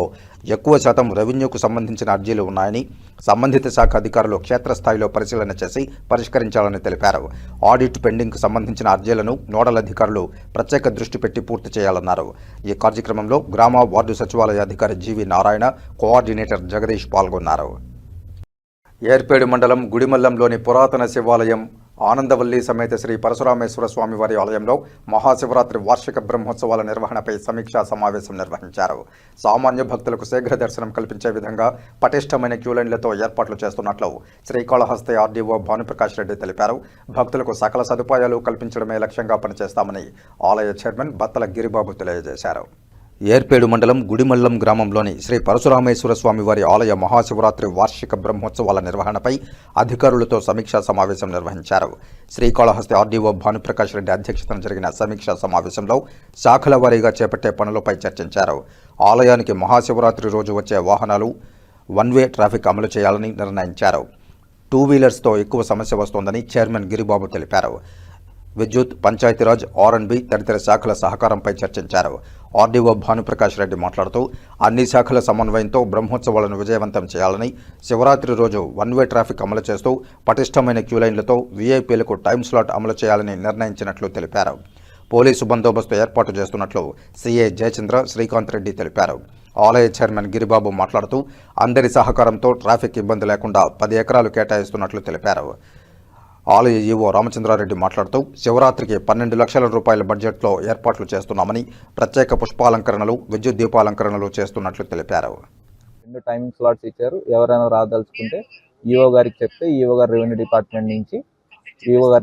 ఎక్కువ శాతం రెవెన్యూకు సంబంధించిన అర్జీలు ఉన్నాయని, సంబంధిత శాఖ అధికారులు క్షేత్రస్థాయిలో పరిశీలన చేసి పరిష్కరించాలని తెలిపారు. ఆడిట్ పెండింగ్కు సంబంధించిన అర్జీలను నోడల్ అధికారులు ప్రత్యేక దృష్టి పెట్టి పూర్తి చేయాలన్నారు. ఈ కార్యక్రమంలో గ్రామ వార్డు సచివాలయ అధికారి జీవి నారాయణ, కోఆర్డినేటర్ జగదీష్ పాల్గొన్నారు. ఏర్పేడు మండలం గుడిమల్లంలోని పురాతన శివాలయం ఆనందవల్లి సమేత శ్రీ పరశురామేశ్వర స్వామివారి ఆలయంలో మహాశివరాత్రి వార్షిక బ్రహ్మోత్సవాల నిర్వహణపై సమీక్షా సమావేశం నిర్వహించారు. సామాన్య భక్తులకు శీఘ్ర దర్శనం కల్పించే విధంగా పటిష్టమైన క్యూలైన్లతో ఏర్పాట్లు చేస్తున్నట్లు శ్రీకాళహస్తి ఆర్డీఓ భానుప్రకాష్ రెడ్డి తెలిపారు. భక్తులకు సకల సదుపాయాలు కల్పించడమే లక్ష్యంగా పనిచేస్తామని ఆలయ చైర్మన్ బత్తల గిరిబాబు తెలియజేశారు. ఏర్పేడు మండలం గుడిమల్లం గ్రామంలోని శ్రీ పరశురామేశ్వర స్వామివారి ఆలయ మహాశివరాత్రి వార్షిక బ్రహ్మోత్సవాల నిర్వహణపై అధికారులతో సమీక్షా సమావేశం నిర్వహించారు. శ్రీకాళహస్తి ఆర్డీఓ భానుప్రకాష్ రెడ్డి అధ్యక్షతన జరిగిన సమీక్షా సమావేశంలో శాఖల వారీగా చేపట్టే పనులపై చర్చించారు. ఆలయానికి మహాశివరాత్రి రోజు వచ్చే వాహనాలు వన్-వే ట్రాఫిక్ అమలు చేయాలని నిర్ణయించారు. 2 వీలర్స్తో ఎక్కువ సమస్య వస్తోందని చైర్మన్ గిరిబాబు తెలిపారు. విద్యుత్, పంచాయతీరాజ్, ఆర్&బి తదితర శాఖల సహకారంపై చర్చించారు. ఆర్డీఓ భానుప్రకాష్ రెడ్డి మాట్లాడుతూ అన్ని శాఖల సమన్వయంతో బ్రహ్మోత్సవాలను విజయవంతం చేయాలని, శివరాత్రి రోజు వన్-వే ట్రాఫిక్ అమలు చేస్తూ పటిష్టమైన క్యూలైన్లతో వీఐపీలకు టైం స్లాట్ అమలు చేయాలని నిర్ణయించినట్లు తెలిపారు. పోలీసు బందోబస్తు ఏర్పాటు చేస్తున్నట్లు సీఏ జయచంద్ర, శ్రీకాంత్ రెడ్డి తెలిపారు. ఆలయ చైర్మన్ గిరిబాబు మాట్లాడుతూ అందరి సహకారంతో ట్రాఫిక్ ఇబ్బంది లేకుండా 10 ఎకరాలు కేటాయిస్తున్నట్లు తెలిపారు. ఆలయ ఈవో రామచంద్రారెడ్డి మాట్లాడుతూ శివరాత్రికి 12 లక్షల రూపాయల బడ్జెట్లో ఏర్పాట్లు చేస్తున్నామని, ప్రత్యేక పుష్పాలంకరణలు, విద్యుత్ దీపాలంకరణలు చేస్తున్నట్లు తెలిపారు. 2 టైమింగ్ స్లాట్స్ ఇచ్చారు. ఎవరైనా రాదలుచుకుంటే ఈఓ గారికి చెప్తే ఈఓ గారు రెవెన్యూ డిపార్ట్మెంట్ నుంచి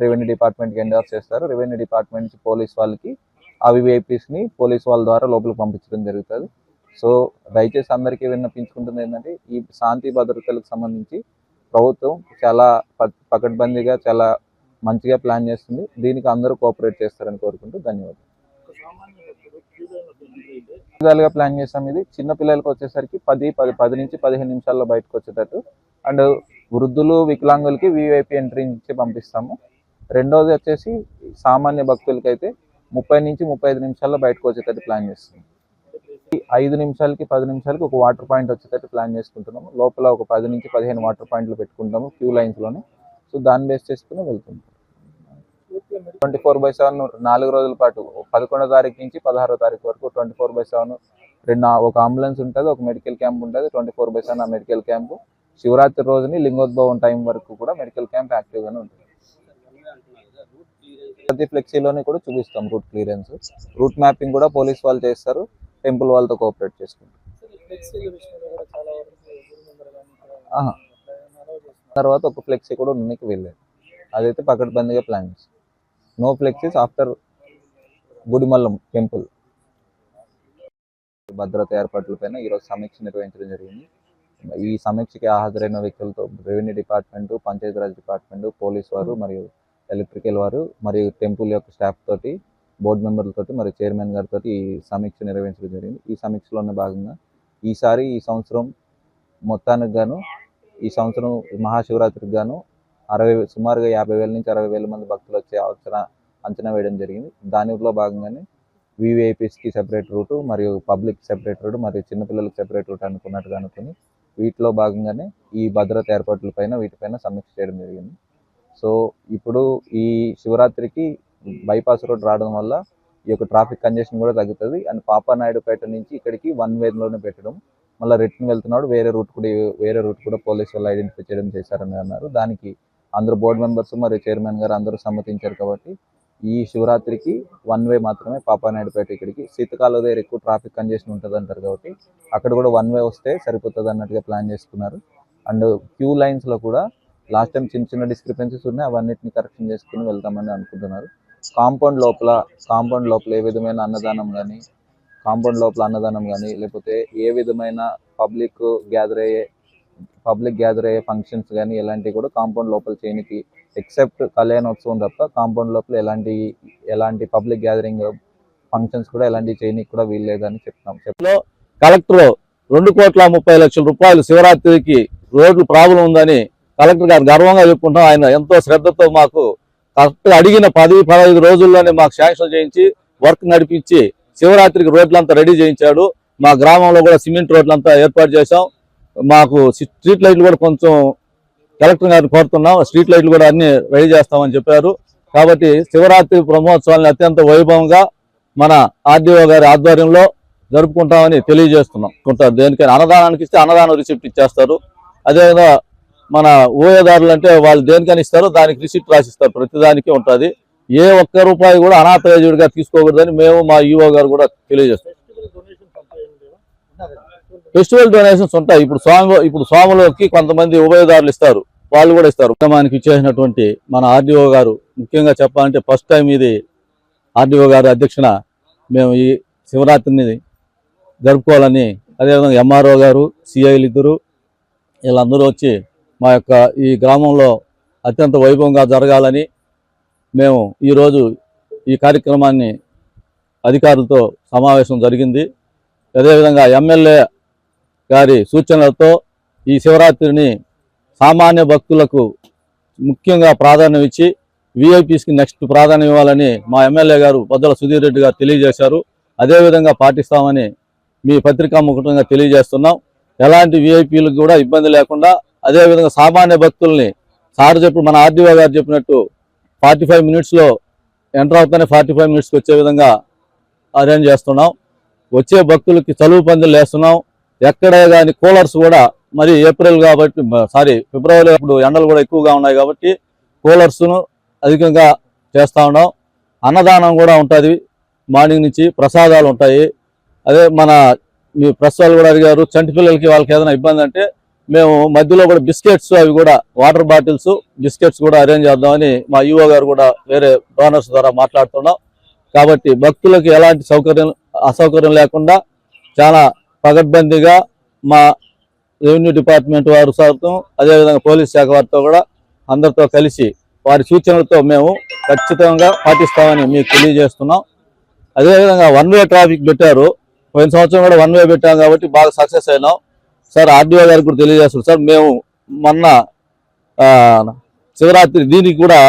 రెవెన్యూ డిపార్ట్మెంట్కి ఎండోర్స్ చేస్తారు. రెవెన్యూ డిపార్ట్మెంట్ నుంచి పోలీస్ వాళ్ళకి ఆ విఐపీస్ని పోలీస్ వాళ్ళ ద్వారా లోపలికి పంపించడం జరుగుతుంది. సో దయచేసి అందరికీ విన్నపించుకుంటుంది ఏంటంటే ఈ శాంతి భద్రతలకు సంబంధించి ప్రభుత్వం చాలా పకడ్బందీగా చాలా మంచిగా ప్లాన్ చేస్తుంది. దీనికి అందరూ కోఆపరేట్ చేస్తారని కోరుకుంటూ ధన్యవాదాలు. విధాలుగా ప్లాన్ చేస్తాం. ఇది చిన్న పిల్లలకు వచ్చేసరికి 10 నుంచి 15 నిమిషాల్లో బయటకు వచ్చేటట్టు, అండ్ వృద్ధులు, వికలాంగులకి వీఐపీ ఎంట్రీ ఇచ్చి పంపిస్తాము. రెండోది వచ్చేసి సామాన్య భక్తులకి అయితే 30 నుంచి 35 నిమిషాల్లో బయటకు వచ్చేటట్టు ప్లాన్ చేస్తాము. 5 నిమిషాలకి 10 నిమిషాలకి ఒక వాటర్ పాయింట్ వచ్చేటట్టు ప్లాన్ చేసుకుంటున్నాము. లోపల ఒక 10 నుంచి 15 వాటర్ పాయింట్లు పెట్టుకుంటాము క్యూ లైన్స్లోనే. సో దాన్ని బేస్ చేసుకుని వెళ్తుంటాం. 24/7 4 రోజుల పాటు 11వ తారీఖు నుంచి 16వ తారీఖు వరకు 24/7 ఒక అంబులెన్స్ ఉంటుంది, ఒక మెడికల్ క్యాంప్ ఉంటుంది. 24/7 ఆ మెడికల్ క్యాంపు. శివరాత్రి రోజుని లింగోద్భవం టైం వరకు కూడా మెడికల్ క్యాంప్ యాక్టివ్గానే ఉంటుంది. ప్రతి ఫ్లెక్సీలోనే కూడా చూపిస్తాం రూట్ క్లియరెన్స్, రూట్ మ్యాపింగ్ కూడా పోలీస్ వాళ్ళు చేస్తారు. టెంపుల్ వాళ్ళతో కోఆపరేట్ చేసుకుంటాం. తర్వాత ఒక ఫ్లెక్సీ కూడా ఉన్నకి వెళ్ళారు. అదైతే పకడ్బందీగా ప్లాన్ చేస్తాం. No flexes after Gudimallam temple. భద్రత ఏర్పాట్లపైన ఈరోజు సమీక్ష నిర్వహించడం జరిగింది. ఈ సమీక్షకి హాజరైన వ్యక్తులతో revenue department, Panchayati Raj department, police వారు మరియు ఎలక్ట్రికల్ వారు మరియు టెంపుల్ యొక్క స్టాఫ్ తోటి, బోర్డు మెంబర్లతోటి మరియు చైర్మన్ గారితో ఈ సమీక్ష నిర్వహించడం జరిగింది. ఈ సమీక్షలోనే భాగంగా ఈ సంవత్సరం మొత్తానికి గాను ఈ సంవత్సరం మహాశివరాత్రికి గాను సుమారుగా 50,000 నుంచి 60,000 మంది భక్తులు వచ్చే అంచనా వేయడం జరిగింది. దానిలో భాగంగానే వీవీఐపీస్కి సెపరేట్ రూటు మరియు పబ్లిక్ సెపరేట్ రూటు మరియు చిన్నపిల్లలకు సెపరేట్ రూట్ అనుకున్నట్టుగా అనుకుని వీటిలో భాగంగానే ఈ భద్రత ఏర్పాట్లపైన వీటిపైన సమీక్ష చేయడం జరిగింది. సో ఇప్పుడు ఈ శివరాత్రికి బైపాస్ రోడ్ రావడం వల్ల ఈ యొక్క ట్రాఫిక్ కంజెషన్ కూడా తగ్గుతుంది. అండ్ పాపానాయుడుపేట నుంచి ఇక్కడికి 1 వేలోనే పెట్టడం, మళ్ళీ రిటర్న్ వెళ్తున్నాడు వేరే రూట్ కూడా పోలీసు వాళ్ళు ఐడెంటిఫై చేయడం చేశారని అన్నారు. దానికి అందరూ బోర్డు మెంబర్స్ మరియు చైర్మన్ గారు అందరూ సమ్మతించారు. కాబట్టి ఈ శివరాత్రికి 1 వే మాత్రమే పాపానాయుడుపేట ఇక్కడికి. శీతకాల దగ్గర ఎక్కువ ట్రాఫిక్ కంజెషన్ ఉంటుంది అంటారు కాబట్టి అక్కడ కూడా 1 వే వస్తే సరిపోతుంది అన్నట్టుగా ప్లాన్ చేసుకున్నారు. అండ్ క్యూ లైన్స్లో కూడా లాస్ట్ టైం చిన్న డిస్క్రిపెన్సీస్ ఉన్నాయి, అవన్నిటిని కరెక్షన్ చేసుకుని వెళ్తామని అనుకుంటున్నారు. కాంపౌండ్ లోపల ఏ విధమైన అన్నదానం కానీ లేకపోతే ఏ విధమైన పబ్లిక్ గ్యాదర్ అయ్యే ఫంక్షన్స్ కానీ ఎలాంటివి కూడా కాంపౌండ్ లోపల చేయనికి, ఎక్సెప్ట్ కళ్యాణోత్సవం తప్ప కాంపౌండ్ లోపల ఎలాంటి పబ్లిక్ గ్యాదరింగ్ ఫంక్షన్స్ కూడా ఎలాంటివి చేయనికి కూడా వీల్లేదని చెప్తున్నాం. కలెక్టర్ 2,30,00,000 శివరాత్రికి రోడ్లు ప్రాబ్లం ఉందని కలెక్టర్ గారు గర్వంగా చెప్పుకుంటాం. ఆయన ఎంతో శ్రద్ధతో మాకు కరెక్ట్గా అడిగిన 10-15 రోజుల్లోనే మాకు శాంక్షన్ చేయించి వర్క్ నడిపించి శివరాత్రికి రోడ్లంతా రెడీ చేయించాడు. మా గ్రామంలో కూడా సిమెంట్ రోడ్లంతా ఏర్పాటు చేశాం. మాకు స్ట్రీట్ లైట్లు కూడా కొంచెం కలెక్టర్ గారిని కోరుతున్నాం, స్ట్రీట్ లైట్లు కూడా అన్ని రెడీ చేస్తామని చెప్పారు. కాబట్టి శివరాత్రి బ్రహ్మోత్సవాన్ని అత్యంత వైభవంగా మన ఆర్డీఓ గారి ఆధ్వర్యంలో జరుపుకుంటామని తెలియజేస్తున్నాం. దేనికైనా అన్నదానానికి ఇస్తే అన్నదానం రిసిప్ట్ ఇచ్చేస్తారు. అదేవిధంగా మన ఊయదారులు అంటే వాళ్ళు దేనికైనా ఇస్తారో దానికి రిసిప్ట్ రాసిస్తారు. ప్రతిదానికి ఉంటుంది. ఏ ఒక్క రూపాయి కూడా అనాథరైజ్డ్గా తీసుకోకూడదని మేము మా ఈఓ గారు కూడా తెలియజేస్తాం. ఫెస్టివల్ డొనేషన్స్ ఉంటాయి. ఇప్పుడు స్వాములకి కొంతమంది ఉభయదారులు ఇస్తారు, వాళ్ళు కూడా ఇస్తారు. ఉద్యమానికి ఇచ్చేసినటువంటి మన ఆర్డీఓ గారు, ముఖ్యంగా చెప్పాలంటే ఫస్ట్ టైం ఇది ఆర్డీఓ గారి అధ్యక్షన మేము ఈ శివరాత్రిని జరుపుకోవాలని, అదేవిధంగా ఎంఆర్ఓ గారు, సిఐలు ఇద్దరు వీళ్ళందరూ వచ్చి మా యొక్క ఈ గ్రామంలో అత్యంత వైభవంగా జరగాలని మేము ఈరోజు ఈ కార్యక్రమాన్ని అధికారులతో సమావేశం జరిగింది. అదేవిధంగా ఎమ్మెల్యే గారి సూచనలతో ఈ శివరాత్రిని సామాన్య భక్తులకు ముఖ్యంగా ప్రాధాన్యం ఇచ్చి విఐపీస్కి నెక్స్ట్ ప్రాధాన్యం ఇవ్వాలని మా ఎమ్మెల్యే గారు బొద్దల సుధీర్ రెడ్డి గారు తెలియజేశారు. అదేవిధంగా పాటిస్తామని మీ పత్రికా ముఖంగా తెలియజేస్తున్నాం. ఎలాంటి విఐపీలకు కూడా ఇబ్బంది లేకుండా, అదేవిధంగా సామాన్య భక్తుల్ని సార్ మన ఆర్డీఓ గారు చెప్పినట్టు 45 మినిట్స్లో ఎంటర్ అవుతానే 45 మినిట్స్కి వచ్చే విధంగా అరేంజ్ చేస్తున్నాం. వచ్చే భక్తులకి చలువు పందులు వేస్తున్నాం. ఎక్కడే కానీ కూలర్స్ కూడా, మరి ఫిబ్రవరి అప్పుడు ఎండలు కూడా ఎక్కువగా ఉన్నాయి కాబట్టి కూలర్స్ను అధికంగా చేస్తూ ఉన్నాం. అన్నదానం కూడా ఉంటుంది. మార్నింగ్ నుంచి ప్రసాదాలు ఉంటాయి. అదే మీ ప్రెస్ వాళ్ళు కూడా అడిగారు, చంటి పిల్లలకి వాళ్ళకి ఏదైనా ఇబ్బంది అంటే మేము మధ్యలో కూడా బిస్కెట్స్, అవి కూడా వాటర్ బాటిల్స్, బిస్కెట్స్ కూడా అరేంజ్ చేద్దామని మా ఈఓ గారు కూడా వేరే డోనర్స్ ద్వారా మాట్లాడుతున్నాం. కాబట్టి భక్తులకు ఎలాంటి అసౌకర్యం లేకుండా చాలా పగడ్బందీగా మా రెవెన్యూ డిపార్ట్మెంట్ వారి శాతం, అదేవిధంగా పోలీస్ శాఖ వారితో కూడా అందరితో కలిసి వారి సూచనలతో మేము ఖచ్చితంగా పాటిస్తామని మీకు తెలియజేస్తున్నాం. అదేవిధంగా 1 వే ట్రాఫిక్ పెట్టారు. పోయిన సంవత్సరం కూడా 1 వే పెట్టాం కాబట్టి బాగా సక్సెస్ అయినాం. సార్ ఆర్డీఓ గారికి కూడా తెలియజేస్తున్నాం. సార్ మేము మొన్న శివరాత్రి దీనికి కూడా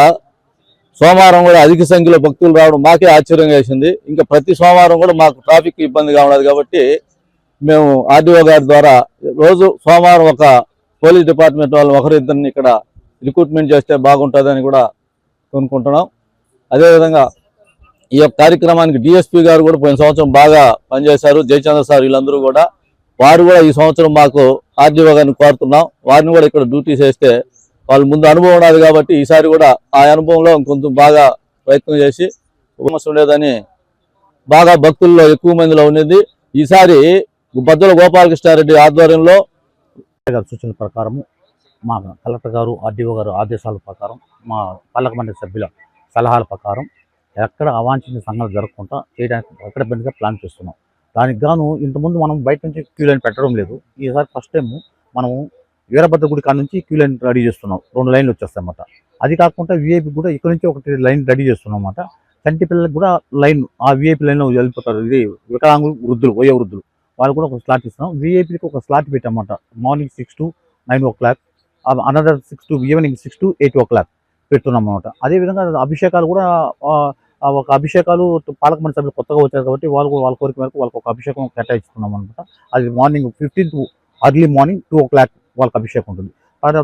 సోమవారం కూడా అధిక సంఖ్యలో భక్తులు రావడం మాకే ఆశ్చర్యంగా వేసింది. ఇంకా ప్రతి సోమవారం కూడా మాకు ట్రాఫిక్ ఇబ్బందిగా ఉండదు కాబట్టి మేము ఆర్డీఓ గారి ద్వారా రోజు సోమవారం ఒక పోలీస్ డిపార్ట్మెంట్ వాళ్ళు ఒకరిద్దరిని ఇక్కడ రిక్రూట్మెంట్ చేస్తే బాగుంటుందని కూడా కొనుక్కుంటున్నాం. అదేవిధంగా ఈ యొక్క కార్యక్రమానికి డిఎస్పీ గారు కూడా పోయిన సంవత్సరం బాగా పనిచేశారు. జయచంద్ర సార్ వీళ్ళందరూ కూడా, వారు కూడా ఈ సంవత్సరం మాకు ఆర్డీఓ గారిని కోరుతున్నాం. వారిని కూడా ఇక్కడ డ్యూటీ చేస్తే వాళ్ళు ముందు అనుభవం ఉన్నది కాబట్టి ఈసారి కూడా ఆ అనుభవంలో కొంచెం బాగా ప్రయత్నం చేసి సమస్య ఉండేదని బాగా భక్తుల్లో ఎక్కువ మందిలో ఉండేది. ఈసారి బద్దల గోపాలకృష్ణారెడ్డి ఆధ్వర్యంలో సూచనల ప్రకారము, మా కలెక్టర్ గారు, ఆర్డీఓ గారు ఆదేశాల ప్రకారం, మా పాలక మండలి సభ్యుల సలహాల ప్రకారం ఎక్కడ అవాంఛనీయ సంఘటనలు జరగకుండా చేయడానికి పకడ్బందీగా ప్లాన్ చేస్తున్నాం. దానికి గాను ఇంతకుముందు మనం బయట నుంచి క్యూ లైన్ పెట్టడం లేదు. ఈసారి ఫస్ట్ టైం మనము వీరభద్ర గుడి కాడ నుంచి క్యూ లైన్ రెడీ చేస్తున్నాం. 2 లైన్లు వచ్చేస్తాయన్నమాట. అది కాకుండా విఐపి కూడా ఇక్కడ నుంచి 1 లైన్ రెడీ చేస్తున్నాం అన్నమాట. చంటి పిల్లలకు కూడా లైన్, ఆ విఐపి లైన్లో వెళ్ళిపోతారు. ఇది వికలాంగులు, వృద్ధులు, వయోవృద్ధులు, వాళ్ళు కూడా ఒక స్లాట్ ఇస్తున్నాం. విఐపీకి ఒక స్లాట్ పెట్టామన్నమాట. Morning 6 to 9 o'clock, another 6 to evening 6 to 8 o'clock పెడుతున్నాం అన్నమాట. అదేవిధంగా అభిషేకాలు కూడా ఒక అభిషేకాలు పాలక మండలి సభ్యులు కొత్తగా వచ్చారు కాబట్టి వాళ్ళ కోరిక మేరకు వాళ్ళకి ఒక అభిషేకం కేటాయిస్తున్నాం అనమాట. అది morning 15th early morning 2 o'clock వాళ్ళకి అభిషేకం ఉంటుంది.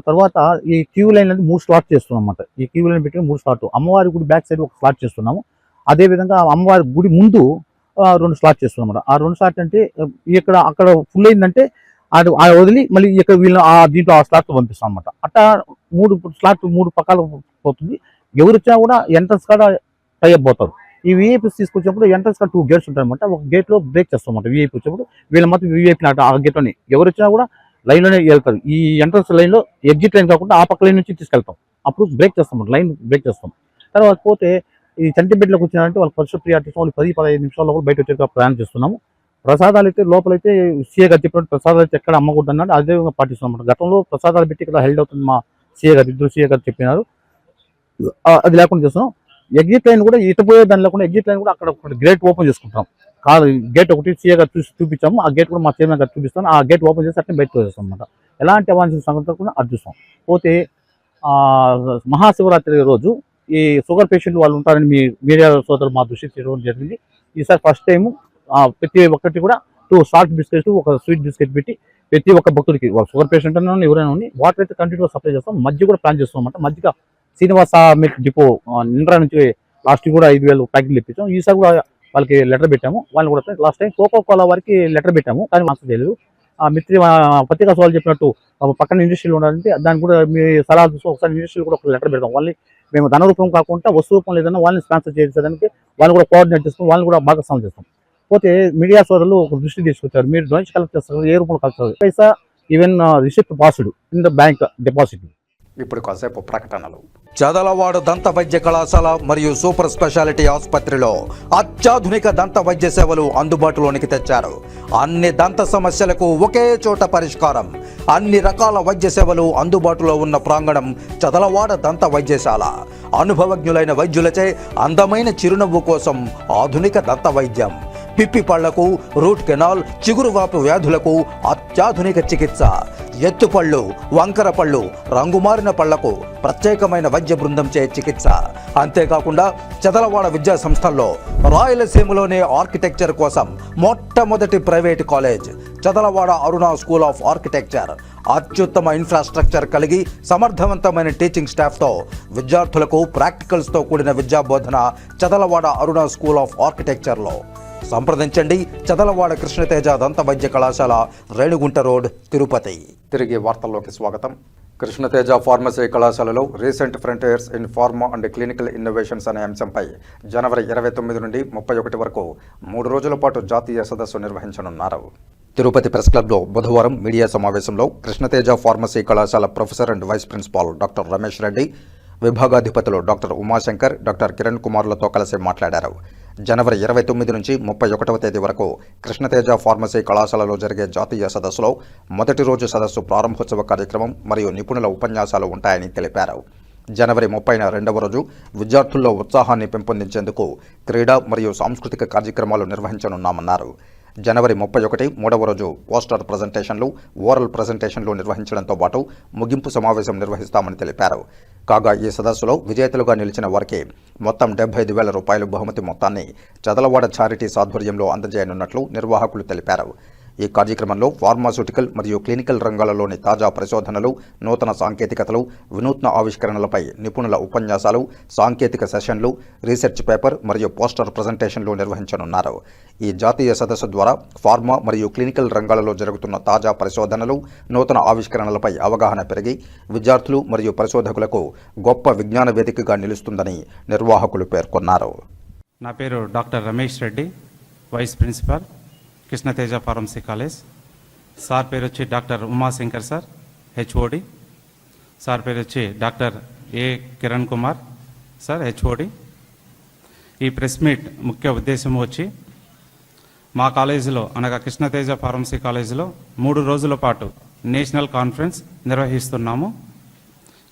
తర్వాత ఈ క్యూ లైన్ అనేది 3 స్లాట్ చేస్తున్నాం అన్నమాట. ఈ క్యూ లైన్ పెట్టి 3 స్లాట్, అమ్మవారి గుడి బ్యాక్ సైడ్ ఒక స్లాట్ చేస్తున్నాము. అదేవిధంగా అమ్మవారి గుడి ముందు 2 స్లాట్ చేస్తున్నాం అన్నమాట. ఆ 2 స్లాట్ అంటే అక్కడ ఫుల్ అయిందంటే అది వదిలి మళ్ళీ ఇక్కడ వీళ్ళని దీంట్లో ఆ స్లాట్ పంపిస్తాం అనమాట. అట్లా 3 స్లాట్ 3 పక్కల పోతుంది. ఎవరు వచ్చినా కూడా ఎంట్రన్స్ కాడ టైప్ పోతారు. ఈ విఐపీస్ తీసుకొచ్చినప్పుడు ఎంట్రన్స్ కాడ 2 గేట్స్ ఉంటాయి అనమాట. ఒక గేట్లో బ్రేక్ చేస్తాం అన్నమాట. విఐపీ వచ్చినప్పుడు వీళ్ళ మాత్రం విఐపీ ఆ గేట్లోని ఎవరు వచ్చినా కూడా లైన్లోనే వెళ్తారు. ఈ ఎంట్రన్స్ లైన్లో ఎగ్జిట్ లైన్ కాకుండా ఆ పక్క లైన్ నుంచి తీసుకెళ్తాం. అప్పుడు బ్రేక్ చేస్తాం, లైన్ బ్రేక్ చేస్తాం. తర్వాత పోతే ఈ చంటిబెడ్లోకి వచ్చినారంటే వాళ్ళు ఫస్ట్ ప్రియారిటీ వాళ్ళు 10-15 నిమిషాల్లో కూడా బయట వచ్చే ప్లాన్ చేస్తున్నాము. ప్రసాదాలు అయితే లోపలైతే సీఏ గారు చెప్పినట్టు ప్రసాదాలు అయితే ఎక్కడ అమ్మకూడదు అన్నట్టు అదే విధంగా పాటిస్తున్నాం. గతంలో ప్రసాదాలు పెట్టి ఇక్కడ హెల్డ్ అవుతుంది మా సీఏ గారు, ఇద్దరు సీఏ గారు చెప్పినారు. అది లేకుండా చేస్తున్నాం. ఎగ్జిట్ లైన్ కూడా ఇటుపోయే దాని లేకుండా ఎగ్జిట్ లైన్ కూడా అక్కడ గ్రేట్ ఓపెన్ చేసుకుంటాం. కాదు గేట్ ఒకటి సీఏ గారు చూపించాము. ఆ గేట్ కూడా మా చైర్మన్ గారు చూపిస్తాను. ఆ గేట్ ఓపెన్ చేసి అట్లా బయటకు వచ్చేస్తాం అనమాట. ఎలాంటి అవాంఛనీయ సంఘటనలు కూడా అర్జిస్తాం. పోతే మహాశివరాత్రి రోజు ఈ షుగర్ పేషెంట్ వాళ్ళు ఉంటారని మీ మీడియా సోదరులు మా దృష్టికి తీసుకోవడం జరిగింది. ఈసారి ఫస్ట్ టైం ప్రతి ఒక్కటి కూడా 2 సాల్ట్ బిస్కెట్స్, ఒక స్వీట్ బిస్కెట్ పెట్టి ప్రతి ఒక్క భక్తుడికి షుగర్ పేషెంట్ అన్నా ఎవరైనా వాటర్ అయితే కంటిన్యూగా సప్లై చేస్తాం. మధ్య కూడా ప్లాన్ చేస్తాం అన్నమాట. మధ్యగా శ్రీనివాస మిల్క్ డిపో నిండ్రా నుంచి లాస్ట్ కూడా 5,000 ప్యాకెట్లు ఇప్పించాం. ఈసారి కూడా వాళ్ళకి లెటర్ పెట్టాము. వాళ్ళు కూడా లాస్ట్ టైం కోకో కోలా వారికి లెటర్ పెట్టాము, కానీ మాకు తెలియదు. ఆ మిత్రి పత్రికా సవాళ్ళు చెప్పినట్టు పక్కన ఇండస్ట్రీలు ఉండాలంటే దానికి కూడా మీ సలహాలు చూసి ఒకసారి ఇండస్ట్రీలు కూడా ఒక లెటర్ పెడతాం. వాళ్ళని మేము ధన రూపం కాకుండా వస్తు రూపం లేదన్నా వాళ్ళని స్పాన్సర్ చేసేదానికి వాళ్ళు కూడా కోఆర్డినేట్ చేస్తాం, వాళ్ళని కూడా భాగస్వామ్యం చేస్తాం. పోతే మీడియా సోదరులు ఒక దృష్టి తీసుకొచ్చారు, మీరు డొనేషన్ కలెక్ట్ చేస్తారు, ఏ రూపంలో కలెక్ట్ చేస్తారు, పైసా even receipt passed in the bank deposit. ఇప్పుడు కాసేపు ప్రకటనలు. చదలవాడ దంత వైద్య కళాశాల మరియు సూపర్ స్పెషాలిటీ ఆసుపత్రిలో అత్యాధునిక దంత వైద్య సేవలు అందుబాటులోనికి తెచ్చారు. అన్ని దంత సమస్యలకు ఒకే చోట పరిష్కారం. అన్ని రకాల వైద్య సేవలు అందుబాటులో ఉన్న ప్రాంగణం చదలవాడ దంత వైద్యశాల. అనుభవజ్ఞులైన వైద్యులచే అందమైన చిరునవ్వు కోసం ఆధునిక దంత వైద్యం. పిప్పి పళ్లకు, రూట్ కెనాల్, చిగురువాపు వ్యాధులకు అత్యాధునిక చికిత్స. ఎత్తుపళ్ళు, వంకర పళ్ళు, రంగుమారిన పళ్లకు ప్రత్యేకమైన వైద్య బృందంచే చికిత్స. అంతేకాకుండా చదలవాడ విద్యా సంస్థల్లో రాయలసీమలోనే ఆర్కిటెక్చర్ కోసం మొట్టమొదటి private college Chadalavada Aruna school of architecture. అత్యుత్తమ ఇన్ఫ్రాస్ట్రక్చర్ కలిగి సమర్థవంతమైన టీచింగ్ స్టాఫ్తో విద్యార్థులకు ప్రాక్టికల్స్తో కూడిన విద్యా బోధన చదలవాడ అరుణ స్కూల్ ఆఫ్ ఆర్కిటెక్చర్లో. సంప్రదించండి. చదలవాడ కృష్ణతేజ దంత వైద్య కళాశాల, రేణుగుంట రోడ్, తిరుపతి. తిరిగి వార్తల్లోకి స్వాగతం. కృష్ణతేజ ఫార్మసీ కళాశాలలో recent frontiers in pharma and clinical innovations అనే అంశంపై జనవరి 29 నుండి 31 వరకు 3 రోజుల పాటు జాతీయ సదస్సు నిర్వహించనున్నారు. తిరుపతి ప్రెస్ క్లబ్లో బుధవారం మీడియా సమావేశంలో కృష్ణతేజ ఫార్మసీ కళాశాల professor and vice principal doctor Ramesh Reddy, విభాగాధిపతులు డాక్టర్ ఉమాశంకర్, డాక్టర్ కిరణ్ కుమార్లతో కలిసి మాట్లాడారు. జనవరి 29 నుంచి 31వ తేదీ వరకు కృష్ణతేజ ఫార్మసీ కళాశాలలో జరిగే జాతీయ సదస్సులో మొదటి రోజు సదస్సు ప్రారంభోత్సవ కార్యక్రమం మరియు నిపుణుల ఉపన్యాసాలు ఉంటాయని తెలిపారు. జనవరి 30న రెండవ రోజు విద్యార్థుల్లో ఉత్సాహాన్ని పెంపొందించేందుకు క్రీడా మరియు సాంస్కృతిక కార్యక్రమాలు నిర్వహించనున్నామన్నారు. జనవరి 31 మూడవ రోజు పోస్టర్ ప్రజెంటేషన్లు, ఓరల్ ప్రజెంటేషన్లు నిర్వహించడంతో పాటు ముగింపు సమావేశం నిర్వహిస్తామని తెలిపారు. కాగా ఈ సదస్సులో విజేతలుగా నిలిచిన వారికి మొత్తం 75,000 రూపాయల బహుమతి మొత్తాన్ని చదలవాడ చారిటీస్ ఆధ్వర్యంలో అందజేయనున్నట్లు నిర్వాహకులు తెలిపారు. ఈ కార్యక్రమంలో ఫార్మాస్యూటికల్ మరియు క్లినికల్ రంగాలలోని తాజా పరిశోధనలు, నూతన సాంకేతికతలు, వినూత్న ఆవిష్కరణలపై నిపుణుల ఉపన్యాసాలు, సాంకేతిక సెషన్లు, రీసెర్చ్ పేపర్ మరియు పోస్టర్ ప్రజెంటేషన్లు నిర్వహించనున్నారు. ఈ జాతీయ సదస్సు ద్వారా ఫార్మా మరియు క్లినికల్ రంగాలలో జరుగుతున్న తాజా పరిశోధనలు, నూతన ఆవిష్కరణలపై అవగాహన పెరిగి విద్యార్థులు మరియు పరిశోధకులకు గొప్ప విజ్ఞాన వేదికగా నిలుస్తుందని నిర్వాహకులు పేర్కొన్నారు. నా పేరు doctor Ramesh Reddy, vice principal, Krishnateja pharmacy college. Sir పేరు వచ్చి doctor Umashankar sir, HOD. Sir పేరు వచ్చి doctor A Kiran Kumar sir, HOD. ఈ ప్రెస్ మీట్ ముఖ్య ఉద్దేశం వచ్చి మా కాలేజీలో అనగా కృష్ణతేజ ఫార్మసీ కాలేజీలో 3 రోజుల పాటు నేషనల్ కాన్ఫరెన్స్ నిర్వహిస్తున్నాము.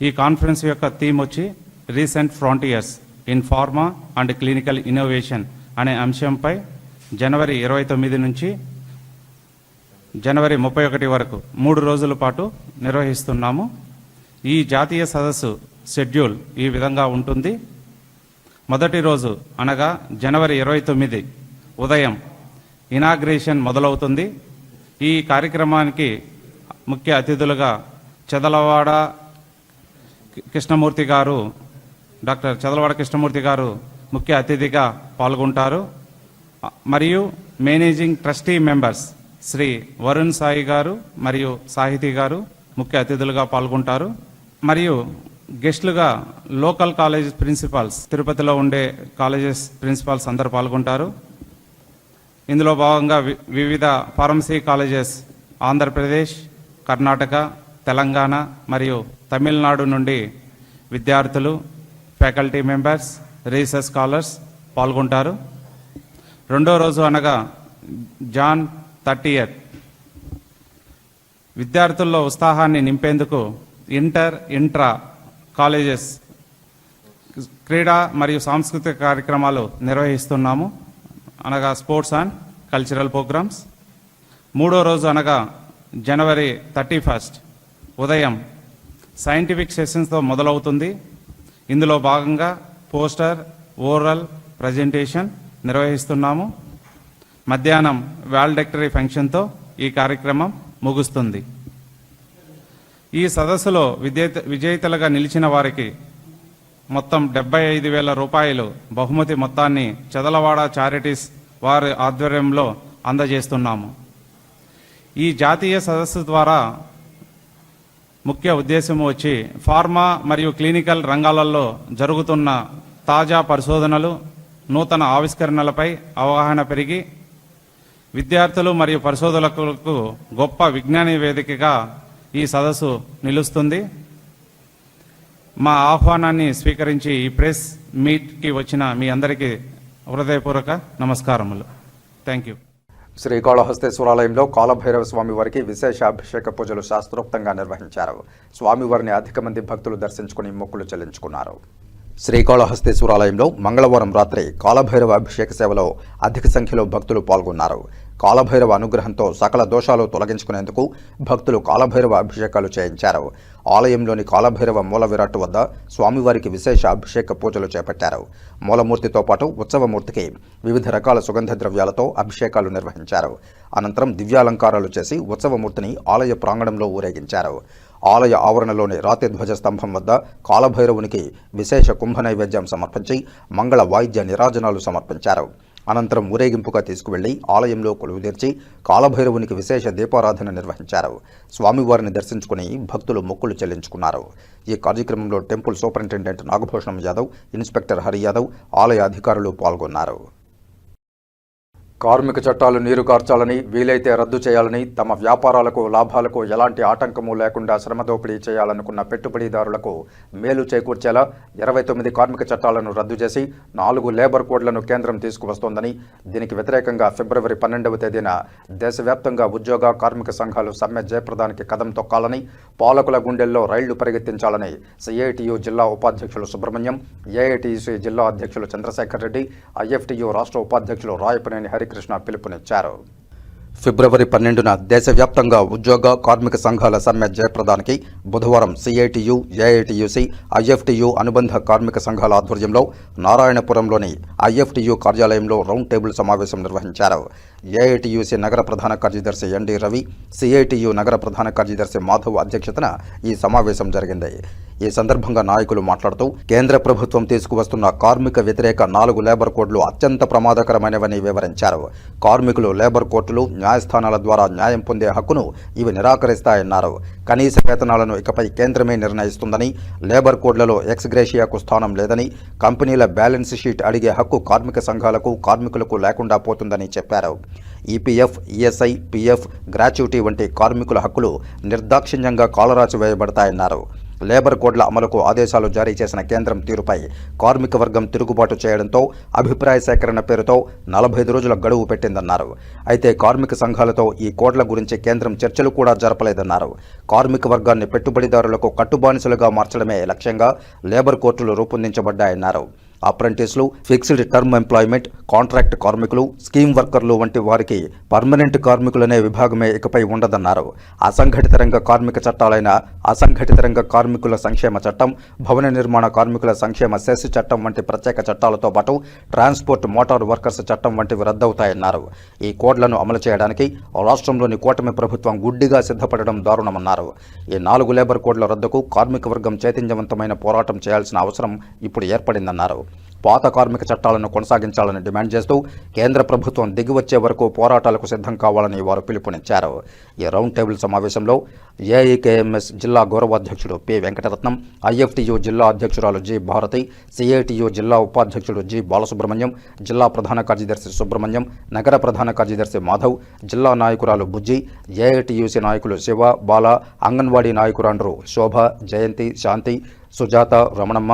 ఈ కాన్ఫరెన్స్ యొక్క థీమ్ వచ్చి recent frontiers in pharma and clinical innovation అనే అంశంపై జనవరి 29 నుంచి జనవరి 31 వరకు 3 రోజుల పాటు నిర్వహిస్తున్నాము. ఈ జాతీయ సదస్సు షెడ్యూల్ ఈ విధంగా ఉంటుంది. మొదటి రోజు అనగా జనవరి 29 ఉదయం ఇనాగ్రేషన్ మొదలవుతుంది. ఈ కార్యక్రమానికి ముఖ్య అతిథులుగా చదలవాడ కృష్ణమూర్తి గారు, డాక్టర్ చదలవాడ కృష్ణమూర్తి గారు ముఖ్య అతిథిగా పాల్గొంటారు. మరియు managing trustee members Shri Varun Sai గారు మరియు సాహితీ గారు ముఖ్య అతిథులుగా పాల్గొంటారు. మరియు గెస్టులుగా లోకల్ కాలేజ్ ప్రిన్సిపాల్స్, తిరుపతిలో ఉండే కాలేజెస్ ప్రిన్సిపాల్స్ అందరూ పాల్గొంటారు. ఇందులో భాగంగా వివిధ ఫార్మసీ కాలేజెస్ ఆంధ్రప్రదేశ్, కర్ణాటక, తెలంగాణ మరియు తమిళనాడు నుండి విద్యార్థులు, ఫ్యాకల్టీ మెంబర్స్, రీసెర్చ్ స్కాలర్స్ పాల్గొంటారు. రెండో రోజు అనగా జాన్ 30th విద్యార్థుల్లో ఉత్సాహాన్ని నింపేందుకు ఇంట్రా కాలేజెస్ క్రీడా మరియు సాంస్కృతిక కార్యక్రమాలు నిర్వహిస్తున్నాము. అనగా స్పోర్ట్స్ అండ్ కల్చరల్ ప్రోగ్రామ్స్. మూడో రోజు అనగా జనవరి 31 ఉదయం సైంటిఫిక్ సెషన్స్తో మొదలవుతుంది. ఇందులో భాగంగా పోస్టర్, ఓరల్ ప్రజెంటేషన్ నిర్వహిస్తున్నాము. మధ్యాహ్నం వాల్డక్టరీ ఫంక్షన్తో ఈ కార్యక్రమం ముగుస్తుంది. ఈ సదస్సులో విజేతలుగా నిలిచిన వారికి మొత్తం 75,000 రూపాయలు బహుమతి మొత్తాన్ని చదలవాడ చారిటీస్ వారి ఆధ్వర్యంలో అందజేస్తున్నాము. ఈ జాతీయ సదస్సు ద్వారా ముఖ్య ఉద్దేశం వచ్చి ఫార్మా మరియు క్లినికల్ రంగాలలో జరుగుతున్న తాజా పరిశోధనలు, నూతన ఆవిష్కరణలపై అవగాహన పెరిగి విద్యార్థులు మరియు పరిశోధకులకు గొప్ప విజ్ఞాన వేదికగా ఈ సదస్సు నిలుస్తుంది. మా ఆహ్వానాన్ని స్వీకరించి ఈ ప్రెస్ మీట్కి వచ్చిన మీ అందరికీ హృదయపూర్వక నమస్కారములు. Thank you. శ్రీకాళహస్తేశ్వరాలయంలో కాలభైరవ స్వామి వారికి విశేష అభిషేక పూజలు శాస్త్రోక్తంగా నిర్వహించారు. స్వామివారిని అధిక మంది భక్తులు దర్శించుకుని మొక్కులు చెల్లించుకున్నారు. శ్రీకాళహస్తేశ్వరాలయంలో మంగళవారం రాత్రి కాలభైరవ అభిషేక సేవలో అధిక సంఖ్యలో భక్తులు పాల్గొన్నారు. కాలభైరవ అనుగ్రహంతో సకల దోషాలు తొలగించుకునేందుకు భక్తులు కాలభైరవ అభిషేకాలు చేయించారు. ఆలయంలోని కాలభైరవ మూల విరాట్ వద్ద స్వామివారికి విశేష అభిషేక పూజలు చేపట్టారు. మూలమూర్తితో పాటు ఉత్సవమూర్తికి వివిధ రకాల సుగంధ ద్రవ్యాలతో అభిషేకాలు నిర్వహించారు. అనంతరం దివ్యాలంకారాలు చేసి ఉత్సవమూర్తిని ఆలయ ప్రాంగణంలో ఊరేగించారు. ఆలయ ఆవరణలోని రాతి ధ్వజ స్తంభం వద్ద కాలభైరవునికి విశేష కుంభ నైవేద్యం సమర్పించి మంగళ వాయిద్య నిరాజనాలు సమర్పించారు. అనంతరం ఊరేగింపుగా తీసుకువెళ్లి ఆలయంలో కొలువుదీర్చి కాలభైరవునికి విశేష దీపారాధన నిర్వహించారు. స్వామివారిని దర్శించుకుని భక్తులు మొక్కులు చెల్లించుకున్నారు. ఈ కార్యక్రమంలో temple superintendent Nagabhushanam Yadav, inspector Hari Yadav, ఆలయ అధికారులు పాల్గొన్నారు. కార్మిక చట్టాలు నీరు కార్చాలని, వీలైతే రద్దు చేయాలని, తమ వ్యాపారాలకు లాభాలకు ఎలాంటి ఆటంకము లేకుండా శ్రమ దోపిడీ చేయాలనుకున్న పెట్టుబడిదారులకు మేలు చేకూర్చేలా 29 కార్మిక చట్టాలను రద్దు చేసి 4 లేబర్ కోడ్లను కేంద్రం తీసుకువస్తోందని, దీనికి వ్యతిరేకంగా ఫిబ్రవరి 12వ తేదీన దేశవ్యాప్తంగా ఉద్యోగ కార్మిక సంఘాలు సమ్మె జయప్రదానికి కదం తొక్కాలని, పాలకుల గుండెల్లో రైళ్లు పరిగెత్తించాలని సిఐటియు జిల్లా ఉపాధ్యక్షులు సుబ్రహ్మణ్యం, ఏఐటియుసి జిల్లా అధ్యక్షులు చంద్రశేఖర్ రెడ్డి, ఐఎఫ్టియు రాష్ట్ర ఉపాధ్యక్షులు రాయపనేని హరికృష్ణ పిలుపునిచ్చారు. ఫిబ్రవరి 12న దేశవ్యాప్తంగా ఉద్యోగ కార్మిక సంఘాల సమ్మె జయప్రదానికి బుధవారం సిఐటియు, ఏఐటియుసి, ఐఎఫ్టియు అనుబంధ కార్మిక సంఘాల ఆధ్వర్యంలో నారాయణపురంలోని ఐఎఫ్టియు కార్యాలయంలో రౌండ్ టేబుల్ సమావేశం నిర్వహించారు. ఏఐటియుసి నగర ప్రధాన కార్యదర్శి ఎన్డి రవి, సిఐటియు నగర ప్రధాన కార్యదర్శి మాధవ్ అధ్యక్షతన ఈ సమావేశం జరిగింది. ఈ సందర్భంగా నాయకులు మాట్లాడుతూ కేంద్ర ప్రభుత్వం తీసుకువస్తున్న కార్మిక వ్యతిరేక 4 లేబర్ కోడ్లు అత్యంత ప్రమాదకరమైనవని వివరించారు. కార్మికులు లేబర్ కోర్టులు, న్యాయస్థానాల ద్వారా న్యాయం పొందే హక్కును ఇవి నిరాకరిస్తాయన్నారు. కనీస వేతనాలను ఇకపై కేంద్రమే నిర్ణయిస్తుందని, లేబర్ కోడ్లలో ఎక్స్గ్రేషియాకు స్థానం లేదని, కంపెనీల బ్యాలెన్స్ షీట్ అడిగే హక్కు కార్మిక సంఘాలకు, కార్మికులకు లేకుండా పోతుందని చెప్పారు. ఈపీఎఫ్, ఈఎస్ఐ, పీఎఫ్, గ్రాట్యుటీ వంటి కార్మికుల హక్కులు నిర్దాక్షిణ్యంగా కాలరాచి వేయబడతాయన్నారు. లేబర్ కోడ్ల అమలుకు ఆదేశాలు జారీ చేసిన కేంద్రం తీరుపై కార్మిక వర్గం తిరుగుబాటు చేయడంతో అభిప్రాయ సేకరణ పేరుతో 45 రోజుల గడువు పెట్టిందన్నారు. అయితే కార్మిక సంఘాలతో ఈ కోడ్ల గురించి కేంద్రం చర్చలు కూడా జరపలేదన్నారు. కార్మిక వర్గాన్ని పెట్టుబడిదారులకు కట్టుబానిసలుగా మార్చడమే లక్ష్యంగా లేబర్ కోర్టులు రూపొందించబడ్డాయన్నారు. అప్రెంటిస్లు, ఫిక్స్డ్ టర్మ్ ఎంప్లాయ్మెంట్, కాంట్రాక్ట్ కార్మికులు, స్కీమ్ వర్కర్లు వంటి వారికి పర్మనెంట్ కార్మికులనే విభాగమే ఇకపై ఉండదన్నారు. అసంఘటిత రంగ కార్మిక చట్టాలైన అసంఘటిత రంగ కార్మికుల సంక్షేమ చట్టం, భవన నిర్మాణ కార్మికుల సంక్షేమ సెస్ చట్టం వంటి ప్రత్యేక చట్టాలతో పాటు ట్రాన్స్పోర్ట్ మోటార్ వర్కర్స్ చట్టం వంటివి రద్దవుతాయన్నారు. ఈ కోడ్లను అమలు చేయడానికి రాష్ట్రంలోని కూటమి ప్రభుత్వం గుడ్డిగా సిద్ధపడడం దారుణమన్నారు. ఈ 4 లేబర్ కోడ్ల రద్దుకు కార్మిక వర్గం చైతన్యవంతమైన పోరాటం చేయాల్సిన అవసరం ఇప్పుడు ఏర్పడిందన్నారు. పాత కార్మిక చట్టాలను కొనసాగించాలని డిమాండ్ చేస్తూ కేంద్ర ప్రభుత్వం దిగివచ్చే వరకు పోరాటాలకు సిద్ధం కావాలని వారు పిలుపునిచ్చారు. ఈ రౌండ్ టేబుల్ సమావేశంలో ఏఐకేఎంఎస్ జిల్లా గౌరవాధ్యక్షుడు పి వెంకటరత్నం, ఐఎఫ్టియు జిల్లా అధ్యక్షురాలు జి భారతి, సిఐటియు జిల్లా ఉపాధ్యక్షుడు జి బాలసుబ్రహ్మణ్యం, జిల్లా ప్రధాన కార్యదర్శి సుబ్రహ్మణ్యం, నగర ప్రధాన కార్యదర్శి మాధవ్, జిల్లా నాయకురాలు బుజ్జి, ఏఐటియుసి నాయకులు శివ, బాల, అంగన్వాడీ నాయకురాండ్రు Shobha, Jayanthi, Shanthi, Sujatha, Ramanamma,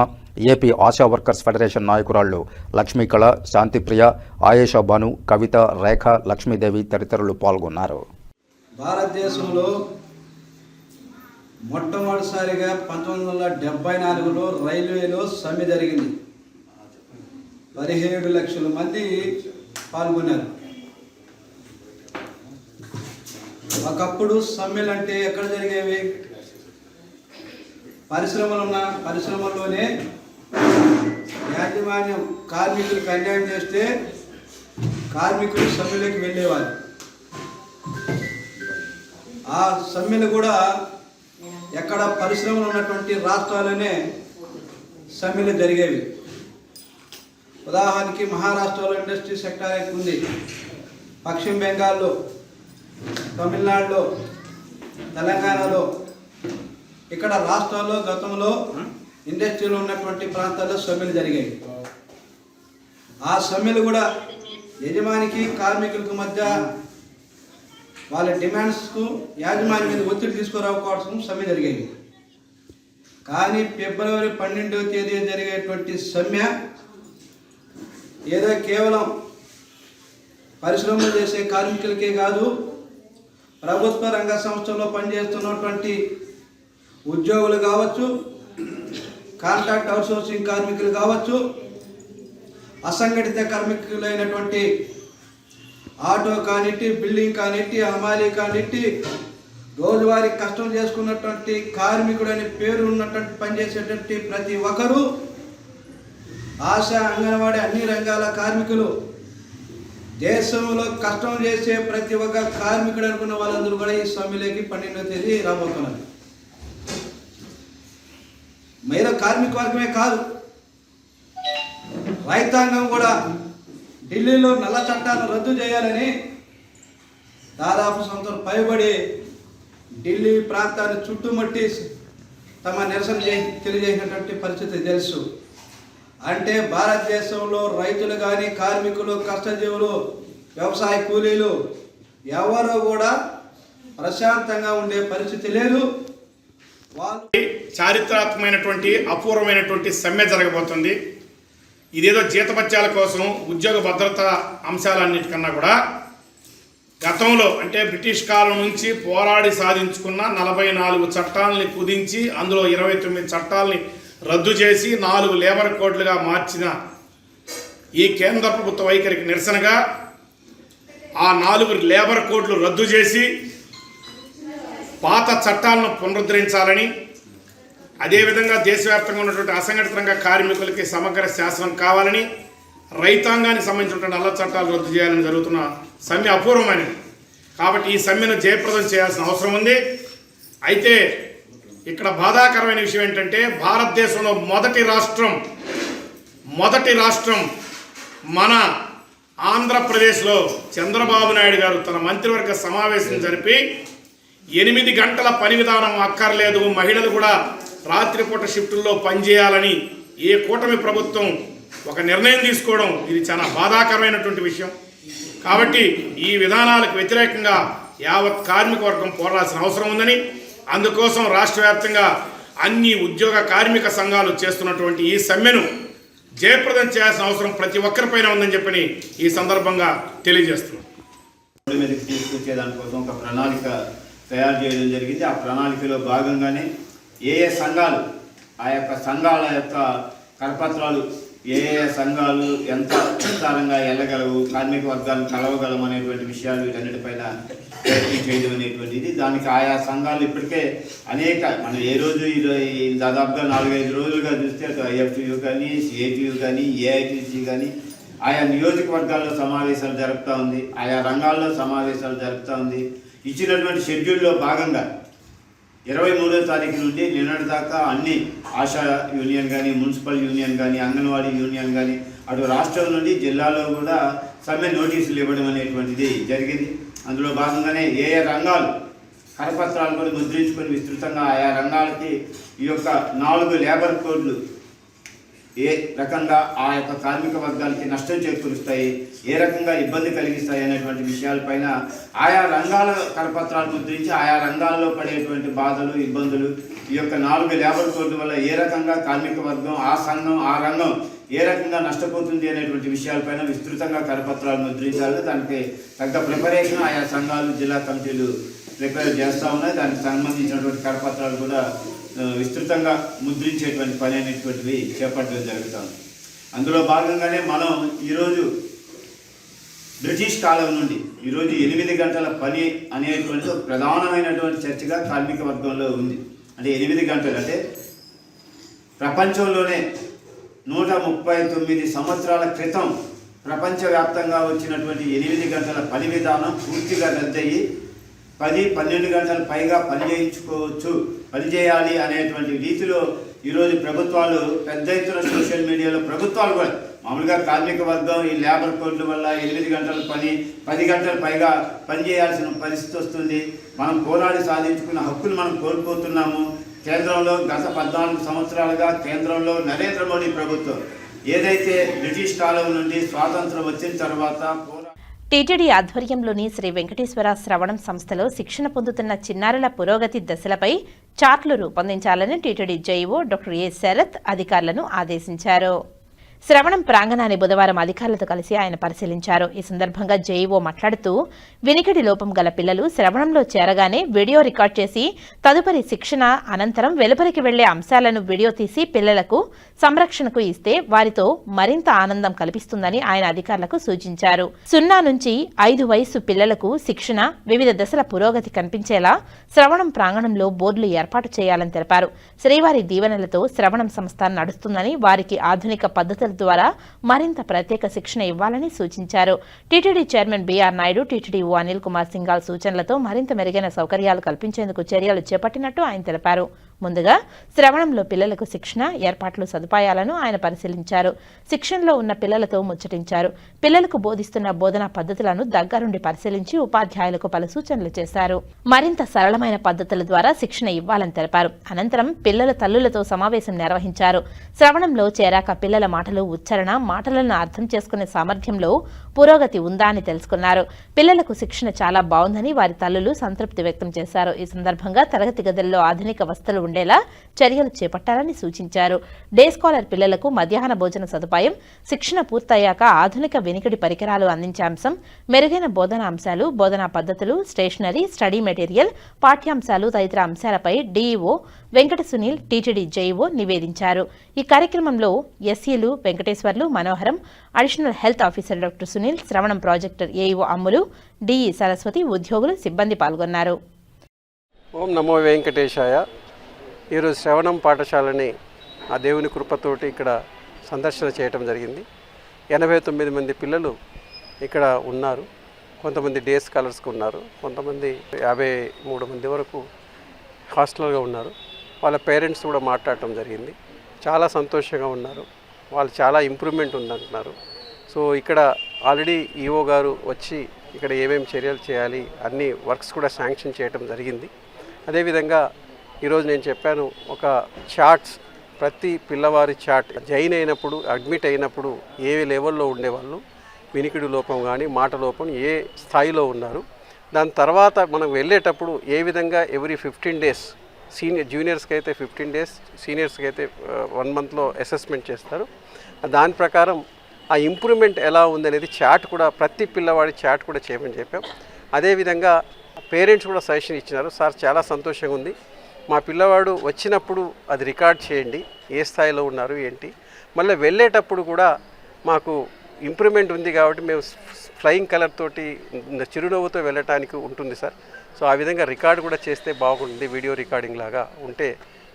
AP Asha workers federation నాయకురాళ్లు లక్ష్మీకళ, శాంతిప్రియ, ఆయేషా బాను, కవిత, రేఖ, లక్ష్మీదేవి తదితరులు పాల్గొన్నారు. భారతదేశంలో మొట్టమొదటిసారిగా 1974లో రైల్వేలో సమ్మె జరిగింది. 17 లక్షల మంది పాల్గొన్నారు. ఒకప్పుడు సమ్మెలు అంటే ఎక్కడ జరిగేవి? పరిశ్రమల్లోనే యాజమాన్యం కార్మికులకు అన్యాయం చేస్తే కార్మికులు సమ్మెలోకి వెళ్ళేవారు. ఆ సమ్మెలు కూడా ఎక్కడ పరిశ్రమలు ఉన్నటువంటి రాష్ట్రాలనే సమ్మెలు జరిగేవి. ఉదాహరణకి మహారాష్ట్రలో ఇండస్ట్రీ సెక్టార్ ఎక్కువ ఉంది, పశ్చిమ బెంగాల్లో, తమిళనాడులో, తెలంగాణలో, ఇక్కడ రాష్ట్రాల్లో గతంలో ఇండస్ట్రీలో ఉన్నటువంటి ప్రాంతాల్లో సమ్మెలు జరిగాయి. ఆ సమ్మెలు కూడా యజమానికి కార్మికులకు మధ్య వాళ్ళ డిమాండ్స్కు యాజమాన్యం మీద ఒత్తిడి తీసుకురావడం సమ్మె జరిగాయి. కానీ ఫిబ్రవరి 12వ తేదీ జరిగేటువంటి సమ్మె ఏదో కేవలం పరిశ్రమలు చేసే కార్మికులకే కాదు, ప్రభుత్వ రంగ సంస్థల్లో పనిచేస్తున్నటువంటి ఉద్యోగులు కావచ్చు, కాంట్రాక్ట్ అవుట్సోర్సింగ్ కార్మికులు కావచ్చు, అసంఘటిత కార్మికులైనటువంటి ఆటో కానిట్టి, బిల్డింగ్ కానిట్టి, హమాలీ కానిట్టి, రోజువారీ కష్టం చేసుకున్నటువంటి కార్మికుడు అనే పేరు ఉన్నటువంటి పనిచేసేటువంటి ప్రతి ఒక్కరూ, ఆశా, అంగన్వాడీ అన్ని రంగాల కార్మికులు, దేశంలో కష్టం చేసే ప్రతి ఒక్క కార్మికుడు అనుకున్న వాళ్ళందరూ కూడా ఈ సమ్మెలోకి 12వ తేదీ రాబోతున్నారు. మహిళా కార్మిక వర్గమే కాదు, రైతాంగం కూడా ఢిల్లీలో నల్ల చట్టాలను రద్దు చేయాలని దాదాపు సంవత్సరం పైబడి ఢిల్లీ ప్రాంతాన్ని చుట్టుముట్టి తమ నిరసన తెలియజేసినటువంటి పరిస్థితి తెలుసు. అంటే భారతదేశంలో రైతులు కానీ, కార్మికులు, కష్టజీవులు, వ్యవసాయ కూలీలు ఎవరో కూడా ప్రశాంతంగా ఉండే పరిస్థితి లేదు. వాళ్ళు చారిత్రాత్మకమైనటువంటి అపూర్వమైనటువంటి సమ్మె జరగబోతుంది. ఇదేదో జీతభత్యాల కోసం, ఉద్యోగ భద్రత అంశాలన్నిటికన్నా కూడా గతంలో అంటే బ్రిటిష్ కాలం నుంచి పోరాడి సాధించుకున్న 44 చట్టాలని కుదించి అందులో 29 చట్టాలని రద్దు చేసి 4 లేబర్ కోడ్లుగా మార్చిన ఈ కేంద్ర ప్రభుత్వ వైఖరికి నిరసనగా ఆ 4 లేబర్ కోడ్లు రద్దు చేసి పాత చట్టాలను పునరుద్ధరించాలని, అదేవిధంగా దేశవ్యాప్తంగా ఉన్నటువంటి అసంఘటిత రంగ కార్మికులకి సమగ్ర శాసనం కావాలని, రైతాంగానికి సంబంధించినటువంటి నల్ల చట్టాలు రద్దు చేయాలని జరుగుతున్న సమ్మె అపూర్వమైనది. కాబట్టి ఈ సమ్మెను జయప్రదం చేయాల్సిన అవసరం ఉంది. అయితే ఇక్కడ బాధాకరమైన విషయం ఏంటంటే భారతదేశంలో మొదటి రాష్ట్రం మన ఆంధ్రప్రదేశ్లో చంద్రబాబు నాయుడు గారు తన మంత్రివర్గ సమావేశం జరిపి 8 గంటల పని విధానం అక్కర్లేదు, మహిళలు కూడా రాత్రిపూట షిఫ్టుల్లో పనిచేయాలని ఏ కూటమి ప్రభుత్వం ఒక నిర్ణయం తీసుకోవడం ఇది చాలా బాధాకరమైనటువంటి విషయం. కాబట్టి ఈ విధానాలకు వ్యతిరేకంగా యావత్ కార్మిక వర్గం పోరాడాల్సిన అవసరం ఉందని, అందుకోసం రాష్ట్ర వ్యాప్తంగా అన్ని ఉద్యోగ కార్మిక సంఘాలు చేస్తున్నటువంటి ఈ సమ్మెను జయప్రదం చేయాల్సిన అవసరం ప్రతి ఒక్కరిపైన ఉందని చెప్పని ఈ సందర్భంగా తెలియజేస్తున్నాం. మీదకి తీసుకొచ్చే దానికోసం ఒక ప్రణాళిక తయారు చేయడం జరిగింది. ఆ ప్రణాళికలో భాగంగానే ఏ సంఘాలు, ఆ యొక్క సంఘాల యొక్క కరపత్రాలు, ఏ సంఘాలు ఎంత విస్తారంగా వెళ్ళగలవు, కార్మిక వర్గాలను కలవగలము అనేటువంటి విషయాలు వీటన్నిటిపైన ప్రయత్నం చేయడం అనేటువంటిది. దానికి ఆయా సంఘాలు ఇప్పటికే అనేక మనం ఏ రోజు దాదాపుగా 4-5 రోజులుగా చూస్తే అటు ఐఎఫ్టీయూ కానీ, సిఐటియు కానీ, ఏఐటీసీ కానీ ఆయా నియోజకవర్గాల్లో సమావేశాలు జరుపుతూ ఉంది, ఆయా రంగాల్లో సమావేశాలు జరుపుతూ ఉంది. ఇచ్చినటువంటి షెడ్యూల్లో భాగంగా 23వ తారీఖు నుండి నిన్నటి దాకా అన్ని ఆశా యూనియన్ కానీ, మున్సిపల్ యూనియన్ కానీ, అంగన్వాడీ యూనియన్ కానీ అటు రాష్ట్రం నుండి జిల్లాలో కూడా సమ్మె నోటీసులు ఇవ్వడం అనేటువంటిది జరిగింది. అందులో భాగంగానే ఏ రంగాలు కరపత్రాలు కూడా ముద్రించుకొని విస్తృతంగా ఆయా రంగాలకి ఈ యొక్క 4 లేబర్ కోడ్లు ఏ రకంగా ఆ యొక్క కార్మిక వర్గాలకి నష్టం చేకూరుస్తాయి, ఏ రకంగా ఇబ్బంది కలిగిస్తాయి అనేటువంటి విషయాలపైన ఆయా రంగాల కరపత్రాలు ముద్రించి ఆయా రంగాల్లో పడేటువంటి బాధలు, ఇబ్బందులు, ఈ యొక్క 4 లేబర్ కోడ్ల వల్ల ఏ రకంగా కార్మిక వర్గం, ఆ సంఘం, ఆ రంగం ఏ రకంగా నష్టపోతుంది అనేటువంటి విషయాలపైన విస్తృతంగా కరపత్రాలు ముద్రించాలి. దానికి తగ్గ ప్రిపరేషన్ ఆయా సంఘాలు, జిల్లా కమిటీలు ప్రిపేర్ చేస్తూ ఉన్నాయి. దానికి సంబంధించినటువంటి కరపత్రాలు కూడా విస్తృతంగా ముద్రించేటువంటి పని అనేటువంటివి చేపట్టడం జరుగుతుంది. అందులో భాగంగానే మనం ఈరోజు బ్రిటిష్ కాలం నుండి ఈరోజు 8 గంటల పని అనేటువంటి ఒక ప్రధానమైనటువంటి చర్చగా కార్మిక వర్గంలో ఉంది. అంటే 8 గంటలు అంటే ప్రపంచంలోనే 139 సంవత్సరాల క్రితం ప్రపంచవ్యాప్తంగా వచ్చినటువంటి 8 గంటల పని విధానం పూర్తిగా రద్దయ్యి 10-12 గంటల పైగా పని చేయించుకోవచ్చు, పనిచేయాలి అనేటువంటి రీతిలో ఈరోజు ప్రభుత్వాలు పెద్ద ఎత్తున సోషల్ మీడియాలో ప్రభుత్వాలు కూడా మామూలుగా కార్మిక వర్గం ఈ లేబర్ కోడ్ల వల్ల 8 గంటల పని 10 గంటల పైగా పనిచేయాల్సిన పరిస్థితి వస్తుంది. మనం పోరాడి సాధించుకున్న హక్కులు మనం కోల్పోతున్నాము. కేంద్రంలో గత 14 సంవత్సరాలుగా కేంద్రంలో నరేంద్ర మోడీ ప్రభుత్వం ఏదైతే బ్రిటిష్ కాలం నుండి స్వాతంత్రం వచ్చిన తర్వాత టీటీడీ ఆధ్వర్యంలోని శ్రీ వెంకటేశ్వర శ్రవణం సంస్థలో శిక్షణ పొందుతున్న చిన్నారుల పురోగతి దశలపై చార్టులు రూపొందించాలని TTD JEO doctor A Sharath అధికారులను ఆదేశించారు. శ్రవణం ప్రాంగణాన్ని బుధవారం అధికారులతో కలిసి ఆయన పరిశీలించారు. ఈ సందర్భంగా జేఈఓ మాట్లాడుతూ వినికిడి లోపం గల పిల్లలు శ్రవణంలో చేరగానే వీడియో రికార్డ్ చేసి తదుపరి శిక్షణ అనంతరం వెలుపలికి వెళ్లే అంశాలను వీడియో తీసి పిల్లలకు సంరక్షణకు ఇస్తే వారితో మరింత ఆనందం కల్పిస్తుందని ఆయన అధికారులకు సూచించారు. 0 నుంచి 5 వయసు పిల్లలకు శిక్షణ వివిధ దశల పురోగతి కనిపించేలా శ్రవణం ప్రాంగణంలో బోర్డులు ఏర్పాటు చేయాలని తెలిపారు. శ్రీవారి దీవెనలతో శ్రవణం సంస్థ నడుస్తుందని, వారికి ఆధునిక పద్ధతుల ద్వారా మరింత ప్రత్యేక శిక్షణ ఇవ్వాలని సూచించారు. TTD chairman BR Naidu, TTD EO Anil Kumar Singhal సూచనలతో మరింత మెరుగైన సౌకర్యాలు కల్పించేందుకు చర్యలు చేపట్టినట్టు ఆయన తెలిపారు. ముందుగా శ్రవణంలో పిల్లలకు శిక్షణ ఏర్పాట్లు సదుపాయాలను ఆయన పరిశీలించారు. శిక్షణలో ఉన్న పిల్లలతో ముచ్చటించారు. పిల్లలకు బోధిస్తున్న బోధనా పద్ధతులను దగ్గరుండి పరిశీలించి ఉపాధ్యాయులకు పలు సూచనలు చేశారు. మరింత సరళమైన పద్ధతుల ద్వారా శిక్షణ ఇవ్వాలని తెలిపారు. అనంతరం పిల్లల తల్లులతో సమావేశం నిర్వహించారు. శ్రవణంలో చేరాక పిల్లల మాటలు, ఉచ్చారణ, మాటలను అర్థం చేసుకునే సామర్థ్యంలో పురోగతి ఉందా అని తెలుసుకున్నారు. పిల్లలకు శిక్షణ చాలా బాగుందని వారి తల్లులు సంతృప్తి వ్యక్తం చేశారు. ఈ సందర్భంగా తరగతి గదుల్లో ఆధునిక వసతులు ఉండేలా చర్యలు చేపట్టాలని సూచించారు. డే స్కాలర్ పిల్లలకు మధ్యాహ్న భోజన సదుపాయం, శిక్షణ పూర్తయ్యాక ఆధునిక వినికిడి పరికరాలు అందించే అంశం, మెరుగైన బోధనా అంశాలు, బోధనా పద్ధతులు, స్టేషనరీ, స్టడీ మెటీరియల్, పాఠ్యాంశాలు తదితర అంశాలపై DEO Venkata Sunil, TTD JEO నివేదించారు. ఈ కార్యక్రమంలో ఎస్ఈలు Venkateswarlu, Manoharam, additional health officer doctor Sunil, Sravanam projector AEO Ammulu, DE Saraswathi, ఉద్యోగులు, సిబ్బంది పాల్గొన్నారు. ఓం నమో వెంకటేశాయ. ఈరోజు శ్రవణం పాఠశాలని ఆ దేవుని కృపతోటి ఇక్కడ సందర్శన చేయటం జరిగింది. 89 మంది పిల్లలు ఇక్కడ ఉన్నారు. కొంతమంది డే స్కాలర్స్కి ఉన్నారు, కొంతమంది 53 మంది వరకు హాస్టల్గా ఉన్నారు. వాళ్ళ పేరెంట్స్ కూడా మాట్లాడటం జరిగింది. చాలా సంతోషంగా ఉన్నారు. వాళ్ళు చాలా ఇంప్రూవ్మెంట్ ఉందంటున్నారు. సో ఇక్కడ ఆల్రెడీ ఈఓ గారు వచ్చి ఇక్కడ ఏమేమి చర్యలు చేయాలి అన్ని వర్క్స్ కూడా శాంక్షన్ చేయటం జరిగింది. అదేవిధంగా ఈరోజు నేను చెప్పాను, ఒక చార్ట్స్, ప్రతి పిల్లవారి చార్ట్ జాయిన్ అయినప్పుడు, అడ్మిట్ అయినప్పుడు ఏ లెవెల్లో ఉండేవాళ్ళు, వినికిడి లోపం కానీ మాట లోపం ఏ స్థాయిలో ఉన్నారు, దాని తర్వాత మనం వెళ్ళేటప్పుడు ఏ విధంగా ఎవ్రీ 15 days జూనియర్స్కి అయితే 15 days, సీనియర్స్కి అయితే 1 monthలో అసెస్మెంట్ చేస్తారు. దాని ప్రకారం ఆ ఇంప్రూవ్మెంట్ ఎలా ఉందనేది చార్ట్ కూడా, ప్రతి పిల్లవాడి చార్ట్ కూడా చేయమని చెప్పాం. అదేవిధంగా పేరెంట్స్ కూడా సజెషన్ ఇచ్చినారు. సార్ చాలా సంతోషంగా ఉంది, మా పిల్లవాడు వచ్చినప్పుడు అది రికార్డ్ చేయండి, ఏ స్థాయిలో ఉన్నారు ఏంటి, మళ్ళీ వెళ్ళేటప్పుడు కూడా మాకు ఇంప్రూవ్మెంట్ ఉంది కాబట్టి మేము ఫ్లయింగ్ కలర్ తోటి చిరునవ్వుతో వెళ్ళటానికి ఉంటుంది సార్. సో ఆ విధంగా రికార్డ్ కూడా చేస్తే బాగుంటుంది, వీడియో రికార్డింగ్ లాగా ఉంటే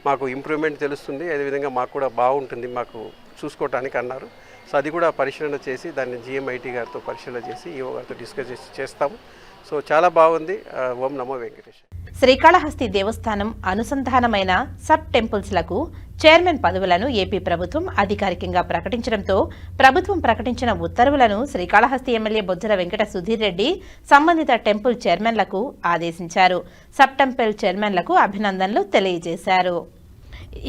మాకు ఇంప్రూవ్మెంట్ తెలుస్తుంది, అదేవిధంగా మాకు కూడా బాగుంటుంది మాకు చూసుకోవటానికి అన్నారు. సో అది కూడా పరిశీలన చేసి దాన్ని జిఎంఐటీ గారితో పరిశీలన చేసి ఈఓ గారితో డిస్కస్ చేస్తాము. సో చాలా బాగుంది. ఓం నమో వెంకటేశ్వర. శ్రీకాళహస్తి దేవస్థానం అనుసంధానమైన సబ్ టెంపుల్స్లకు చైర్మన్ పదవులను ఏపీ ప్రభుత్వం అధికారికంగా ప్రకటించడంతో ప్రభుత్వం ప్రకటించిన ఉత్తర్వులను శ్రీకాళహస్తి ఎమ్మెల్యే బొజ్జల వెంకట సుధీర్ రెడ్డి సంబంధిత టెంపుల్ చైర్మన్లకు ఆదేశించారు. సబ్ టెంపుల్ చైర్మన్లకు అభినందనలు తెలియజేశారు.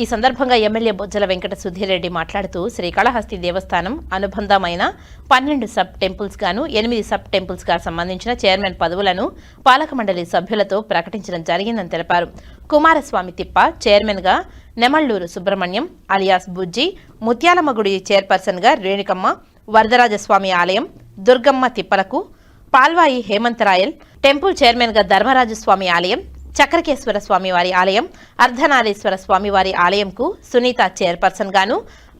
ఈ సందర్భంగా ఎమ్మెల్యే బొజ్జల వెంకట సుధీర్ రెడ్డి మాట్లాడుతూ శ్రీకాళహస్తి దేవస్థానం అనుబంధమైన 12 సబ్ టెంపుల్స్ గాను 8 సబ్ టెంపుల్స్ గా సంబంధించిన చైర్మన్ పదవులను పాలక మండలి సభ్యులతో ప్రకటించడం జరిగిందని తెలిపారు. కుమారస్వామి తిప్ప చైర్మన్ గా, నెమళ్లూరు సుబ్రహ్మణ్యం అలియాస్ బుజ్జి, ముత్యాలమ్మ గుడి చైర్పర్సన్ గా రేణుకమ్మ, వరదరాజస్వామి ఆలయం దుర్గమ్మ తిప్పలకు, పాల్వాయి హేమంతరాయల్ టెంపుల్ చైర్మన్ గా, ధర్మరాజస్వామి ఆలయం, చక్రకేశ్వర స్వామివారి ఆలయం, అర్ధనారీశ్వర స్వామివారి ఆలయంకు సునీత చైర్పర్సన్ గాను,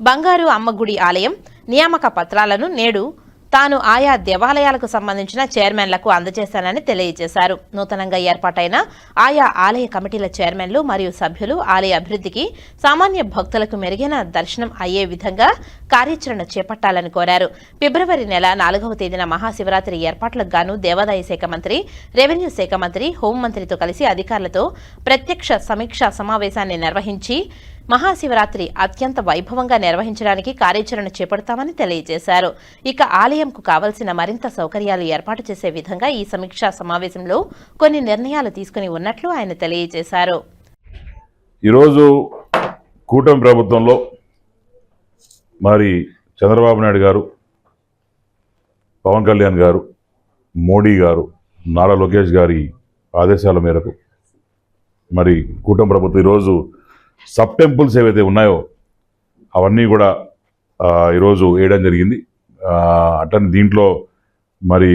బంగారు అమ్మగుడి ఆలయం నియామక పత్రాలను నేడు తాను ఆయా దేవాలయాలకు సంబంధించిన చైర్మన్లకు అందజేశానని తెలియజేశారు. నూతనంగా ఏర్పాటైన ఆయా ఆలయ కమిటీల చైర్మన్లు మరియు సభ్యులు ఆలయ అభివృద్ధికి, సామాన్య భక్తులకు మెరుగైన దర్శనం అయ్యే విధంగా కార్యాచరణ చేపట్టాలని కోరారు. ఫిబ్రవరి నెల 4వ తేదీన మహాశివరాత్రి ఏర్పాట్లకు గాను దేవాదాయ శాఖ మంత్రి, రెవెన్యూ శాఖ మంత్రి, హోంమంత్రితో కలిసి అధికారులతో ప్రత్యక్ష సమీక్షా సమావేశాన్ని నిర్వహించి మహాశివరాత్రి అత్యంత వైభవంగా నిర్వహించడానికి కార్యాచరణ చేపడతామని తెలియజేశారు. ఇక ఆలయంకు కావలసిన మరింత సౌకర్యాలు ఏర్పాటు చేసే విధంగా ఈ సమీక్షా సమావేశంలో కొన్ని నిర్ణయాలు తీసుకుని ఉన్నట్లు ఆయన తెలియజేశారు. ఈరోజు కూటమి ప్రభుత్వంలో మరి చంద్రబాబు నాయుడు గారు, పవన్ కళ్యాణ్ గారు, మోడీ గారు, నారా లోకేష్ గారి ఆదేశాల మేరకు మరి కూటమి ప్రభుత్వం ఈరోజు సబ్ టెంపుల్స్ ఏవైతే ఉన్నాయో అవన్నీ కూడా ఈరోజు వేయడం జరిగింది. అట్లనే దీంట్లో మరి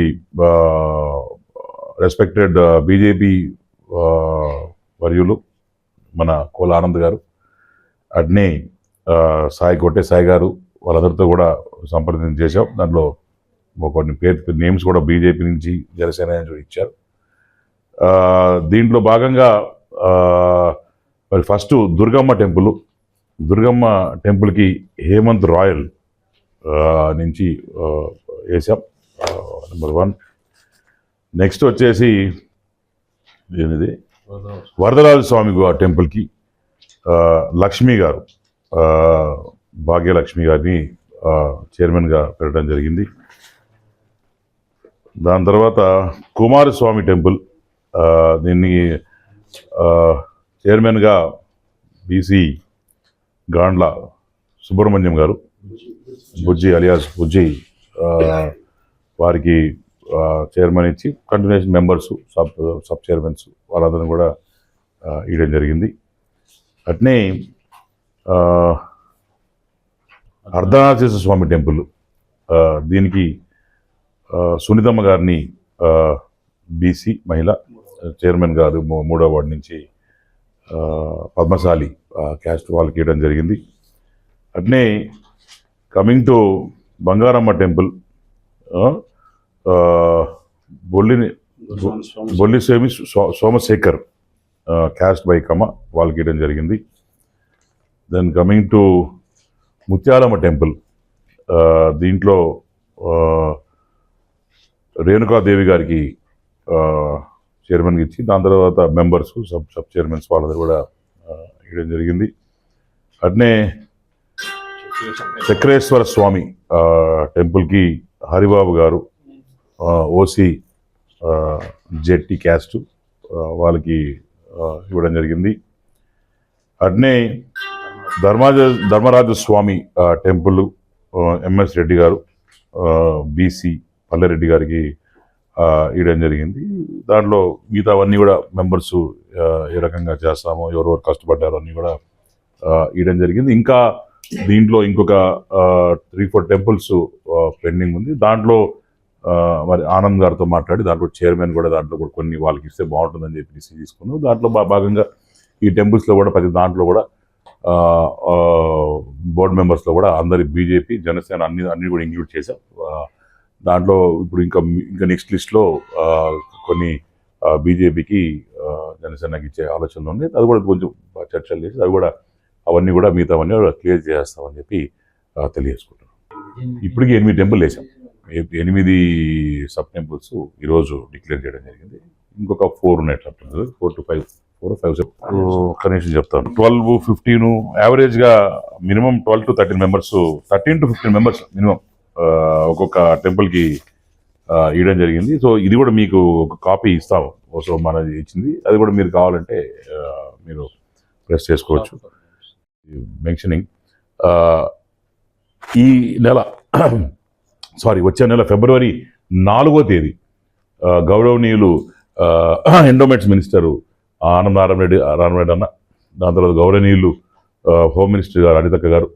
రెస్పెక్టెడ్ బీజేపీ వర్యులు మన కోల ఆనంద్ గారు, అట్నే కొట్టే సాయి గారు, వాళ్ళందరితో కూడా సంప్రదించ చేశాం. దాంట్లో కొన్ని నేమ్స్ కూడా బీజేపీ నుంచి, జనసేన నుంచి ఇచ్చారు. దీంట్లో భాగంగా మరి ఫస్ట్ దుర్గమ్మ టెంపుల్కి హేమంత్ రాయల్ నుంచి వేసాం, నెంబర్ 1. నెక్స్ట్ వచ్చేసి ఏమిది వరదరాజ స్వామి టెంపుల్కి లక్ష్మి గారు, భాగ్యలక్ష్మి గారిని చైర్మన్గా పెట్టడం జరిగింది. దాని తర్వాత కుమారస్వామి టెంపుల్, దీన్ని చైర్మన్గా బీసీ గాండ్ల సుబ్రహ్మణ్యం గారు, బుజ్జి అలియాస్ బుజ్జి, వారికి చైర్మన్ ఇచ్చి కంటిన్యూషన్ మెంబర్స్, సబ్ చైర్మన్స్ వాళ్ళందరినీ కూడా ఇవ్వడం జరిగింది. అట్నే అర్ధనాథేశ్వర స్వామి టెంపుల్, దీనికి సునీతమ్మ గారిని బీసీ మహిళ చైర్మన్ గారు 3వ వార్డు నుంచి పద్మశాలి క్యాస్ట్ వాళ్ళకి ఇవ్వడం జరిగింది. అట్నే coming to Bangaramma temple, Bolli Somashekar cast by comma వాళ్ళకి ఇవ్వడం జరిగింది. Then coming to Mutyalamma temple, దీంట్లో రేణుకాదేవి గారికి చైర్మన్కి ఇచ్చి దాని తర్వాత మెంబర్స్, సబ్ చైర్మన్స్ వాళ్ళది కూడా ఇవ్వడం జరిగింది. అట్నే చక్రేశ్వర స్వామి టెంపుల్కి హరిబాబు గారు, ఓసీ జెట్టి క్యాస్ట్ వాళ్ళకి ఇవ్వడం జరిగింది. అట్నే ధర్మరాజ స్వామి టెంపుల్ ఎంఎస్ రెడ్డి గారు, బీసీ పల్లెరెడ్డి గారికి ఇవ్వడం జరిగింది. దాంట్లో మిగతావన్నీ కూడా మెంబర్స్ ఏ రకంగా చేస్తామో, ఎవరెవరు కష్టపడ్డారో అన్నీ కూడా ఇవ్వడం జరిగింది. ఇంకా దీంట్లో ఇంకొక 3-4 టెంపుల్స్ పెండింగ్ ఉంది. దాంట్లో మరి ఆనంద్ గారితో మాట్లాడి దాంట్లో చైర్మన్ కూడా దాంట్లో కూడా కొన్ని వాళ్ళకి ఇస్తే బాగుంటుందని చెప్పి తీసుకున్నాం. దాంట్లో భాగంగా ఈ టెంపుల్స్లో కూడా ప్రతి దాంట్లో కూడా బోర్డు మెంబర్స్లో కూడా అందరి బీజేపీ, జనసేన అన్ని కూడా ఇంక్లూడ్ చేశాం. దాంట్లో ఇప్పుడు ఇంకా నెక్స్ట్ లిస్ట్లో కొన్ని బీజేపీకి, జనసేనకి ఇచ్చే ఆలోచనలు ఉన్నాయి. అది కూడా కొంచెం చర్చలు చేసి అవన్నీ కూడా మిగతావన్నీ క్లియర్ చేస్తామని చెప్పి తెలియజేసుకుంటున్నాం. ఇప్పటికి 8 టెంపుల్ వేసాం. 8 సబ్ టెంపుల్స్ ఈరోజు డిక్లేర్ చేయడం జరిగింది. ఇంకొక 4 ఉన్నాయి సబ్ టెంపుల్స్, 4 to 5 కనీసం చెప్తాను. 12-15 యావరేజ్గా minimum 12 to 13 members, 13 to 15 members minimum ఒక్కొక్క టెంపుల్కి ఇవ్వడం జరిగింది. సో ఇది కూడా మీకు ఒక కాపీ ఇస్తాము. సో మనది ఇచ్చింది, అది కూడా మీరు కావాలంటే మీరు ప్రెస్ చేసుకోవచ్చు. మెన్షనింగ్ ఈ నెల వచ్చే నెల ఫిబ్రవరి 4వ తేదీ గౌరవనీయులు ఎండోమెంట్స్ మినిస్టరు ఆనంద రామరెడ్డి అన్న, దాని తర్వాత గౌరవనీయులు హోమ్ మినిస్టర్ గారు అనితక్క గారు,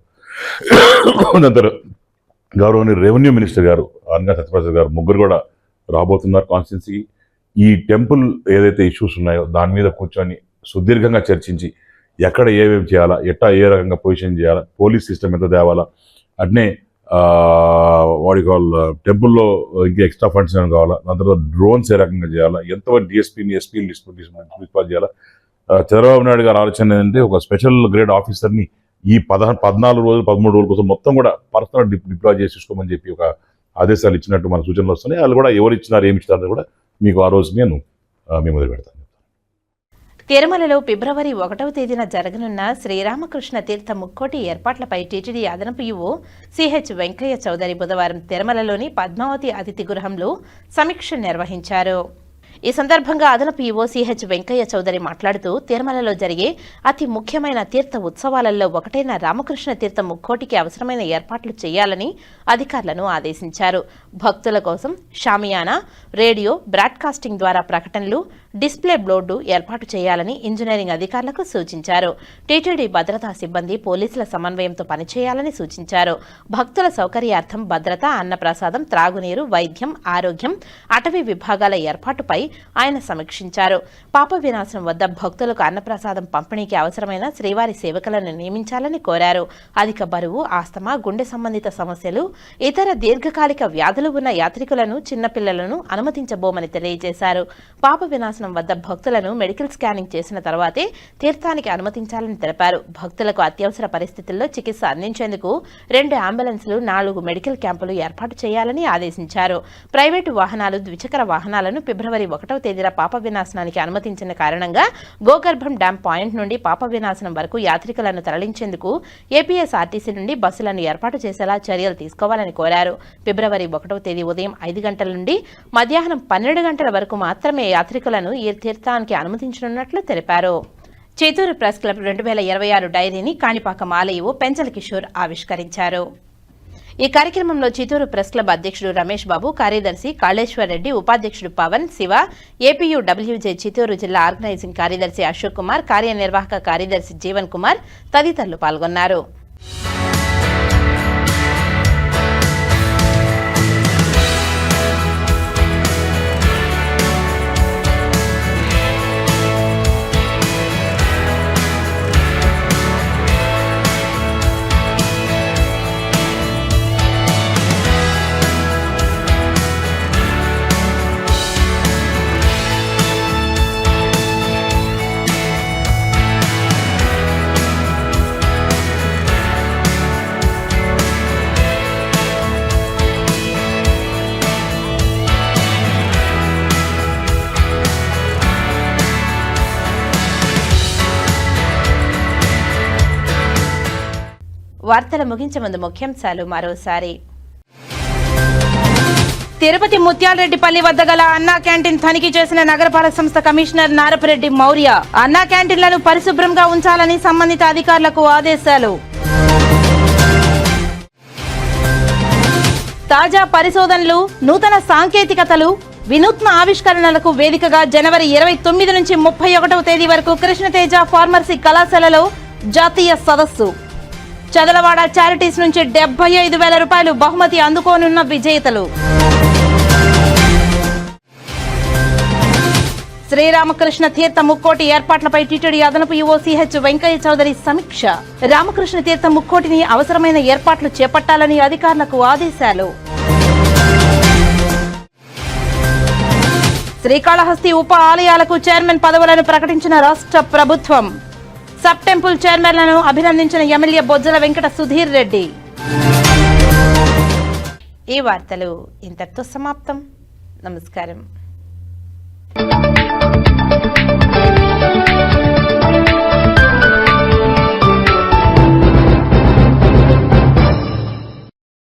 దాని తర్వాత గౌరవనీయులు రెవెన్యూ మినిస్టర్ గారు అన్న సత్యప్రసాద్ గారు, ముగ్గురు కూడా రాబోతున్నారు కాన్స్టిట్యున్సీకి. ఈ టెంపుల్ ఏదైతే ఇష్యూస్ ఉన్నాయో దాని మీద కూర్చొని సుదీర్ఘంగా చర్చించి ఎక్కడ ఏమేమి చేయాలా, ఏ రకంగా పొజిషన్ చేయాలా, పోలీస్ సిస్టమ్ ఎంత తేవాలా, అట్నే వాడి కాల్ టెంపుల్లో ఇంకా ఎక్స్ట్రా ఫండ్స్ ఏమైనా కావాలా, దాని తర్వాత డ్రోన్స్ ఏ రకంగా చేయాలా, ఎంతవరకు డిఎస్పీని ఎస్పీని డిస్పాచ్ చేయాలా. చంద్రబాబు నాయుడు గారి ఆలోచన ఏంటంటే ఒక స్పెషల్ గ్రేడ్ ఆఫీసర్ని ఈ 14 రోజులు 13 రోజుల కోసం మొత్తం కూడా పర్సనల్ డిప్లాయ్ చేసి చూసుకోమని చెప్పి ఒక ఆదేశాలు ఇచ్చినట్టు మన సూచనలు వస్తున్నాయి. వాళ్ళు కూడా ఎవరు ఇచ్చినారు ఏమి ఇచ్చినారని కూడా మీకు ఆ రోజు నేను మీ మొదలు పెడతాను. తిరుమలలో ఫిబ్రవరి 1వ తేదీన జరగనున్న శ్రీరామకృష్ణ తీర్థ ముక్కోటి ఏర్పాట్లపై టీటీడీ అదనపు ఈవో సిహెచ్ వెంకయ్య చౌదరి బుధవారం తిరుమలలోని పద్మావతి అతిథి గృహంలో సమీక్ష నిర్వహించారు. ఈ సందర్భంగా అదనపు ఈవో సిహెచ్ వెంకయ్య చౌదరి మాట్లాడుతూ తిరుమలలో జరిగే అతి ముఖ్యమైన తీర్థ ఉత్సవాలలో ఒకటైన రామకృష్ణ తీర్థ ముక్కోటికి అవసరమైన ఏర్పాట్లు చేయాలని అధికారులను ఆదేశించారు. భక్తుల కోసం షామియానా, రేడియో, బ్రాడ్కాస్టింగ్ ద్వారా ప్రకటనలు, డిస్ప్లే బోర్డు ఏర్పాటు చేయాలని ఇంజనీరింగ్ అధికారులకు సూచించారు. టీటీడీ భద్రతా సిబ్బంది పోలీసుల సమన్వయంతో పనిచేయాలని సూచించారు. భక్తుల సౌకర్యార్థం భద్రత, అన్నప్రసాదం, త్రాగునీరు, వైద్యం, ఆరోగ్యం, అటవీ విభాగాల ఏర్పాటుపై ఆయన సమీక్షించారు. పాప వినాశనం వద్ద భక్తులకు అన్నప్రసాదం పంపిణీకి అవసరమైన శ్రీవారి సేవకులను నియమించాలని కోరారు. అధిక బరువు, ఆస్తమా, గుండె సంబంధిత సమస్యలు, ఇతర దీర్ఘకాలిక వ్యాధులు ఉన్న యాత్రికులను, చిన్నపిల్లలను అనుమతించబోమని తెలియజేశారు. పాప వినాశనం వద్ద భక్తులను మెడికల్ స్కానింగ్ చేసిన తర్వాతే తీర్థానికి అనుమతించాలని తెలిపారు. భక్తులకు అత్యవసర పరిస్థితుల్లో చికిత్స అందించేందుకు 2 అంబులెన్సులు, 4 మెడికల్ క్యాంపులు ఏర్పాటు చేయాలని ఆదేశించారు. ప్రైవేటు వాహనాలు, ద్విచక్ర వాహనాలను ఫిబ్రవరి 1వ తేదీన పాప వినాశనానికి అనుమతించిన కారణంగా గోగర్భం డ్యాం పాయింట్ నుండి పాప వినాశనం వరకు యాత్రికులను తరలించేందుకు ఏపీఎస్ఆర్టీసీ నుండి బస్సులను ఏర్పాటు చేసేలా చర్యలు తీసుకోవాలని కోరారు. ఫిబ్రవరి 1వ తేదీ ఉదయం 5 గంటల నుండి మధ్యాహ్నం 12 గంటల వరకు మాత్రమే యాత్రికులను ఈ తీర్థానికి అనుమతించనున్నట్లు తెలిపారు. చిత్తూరు ప్రెస్ క్లబ్ 2026 డైరీని కాణిపాకం ఆలయవు పెంచల కిషోర్ ఆవిష్కరించారు. ఈ కార్యక్రమంలో చిత్తూరు ప్రెస్ క్లబ్ అధ్యక్షుడు రమేష్ బాబు, కార్యదర్శి కాళేశ్వర్ రెడ్డి, ఉపాధ్యక్షుడు పవన్, శివ, ఏపీయూడబ్ల్యూజే చిత్తూరు జిల్లా ఆర్గనైజింగ్ కార్యదర్శి అశోక్ కుమార్, కార్యనిర్వాహక కార్యదర్శి జీవన్ కుమార్ తదితరులు పాల్గొన్నారు. వార్తలు ముగించే ముందు ముఖ్యాంశాలు మరోసారి. తిరుపతి ముత్యాలరెడ్డిపల్లి వద్ద గల అన్నా క్యాంటీన్ తనిఖీ చేసిన నగరపాలక సంస్థ కమిషనర్ నారపరెడ్డి మౌర్య. అన్నా క్యాంటీన్లను పరిశుభ్రంగా ఉంచాలని సంబంధిత అధికారులకు ఆదేశాలు. తాజా పరిశోధనలు, నూతన సాంకేతికతలు, వినూత్న ఆవిష్కరణలకు వేదికగా జనవరి 29 నుంచి 31వ తేదీ వరకు కృష్ణతేజ ఫార్మసీ కళాశాలలో జాతీయ సదస్సు. చదలవాడ చారిటీస్ నుంచి 75,000 రూపాయలు బహుమతి అందుకోనున్న విజేతలు. శ్రీరామకృష్ణ తీర్థ ముక్కోటి ఏర్పాట్లపై టీటీడీ అదనపు ఈవో సిహెచ్ వెంకయ్య చౌదరి సమీక్ష. రామకృష్ణ తీర్థ ముక్కోటిని అవసరమైన ఏర్పాట్లు చేపట్టాలని అధికారులకు ఆదేశాలు. శ్రీకాళహస్తి ఉప ఆలయాలకు చైర్మన్ పదవులను ప్రకటించిన రాష్ట్ర ప్రభుత్వం. సబ్ టెంపుల్ చైర్మన్లను అభినందించిన ఎమ్మెల్యే బొజ్జల వెంకట సుధీర్ రెడ్డి. ఈ వార్తలు ఇంతటితో సమాప్తం. నమస్కారం.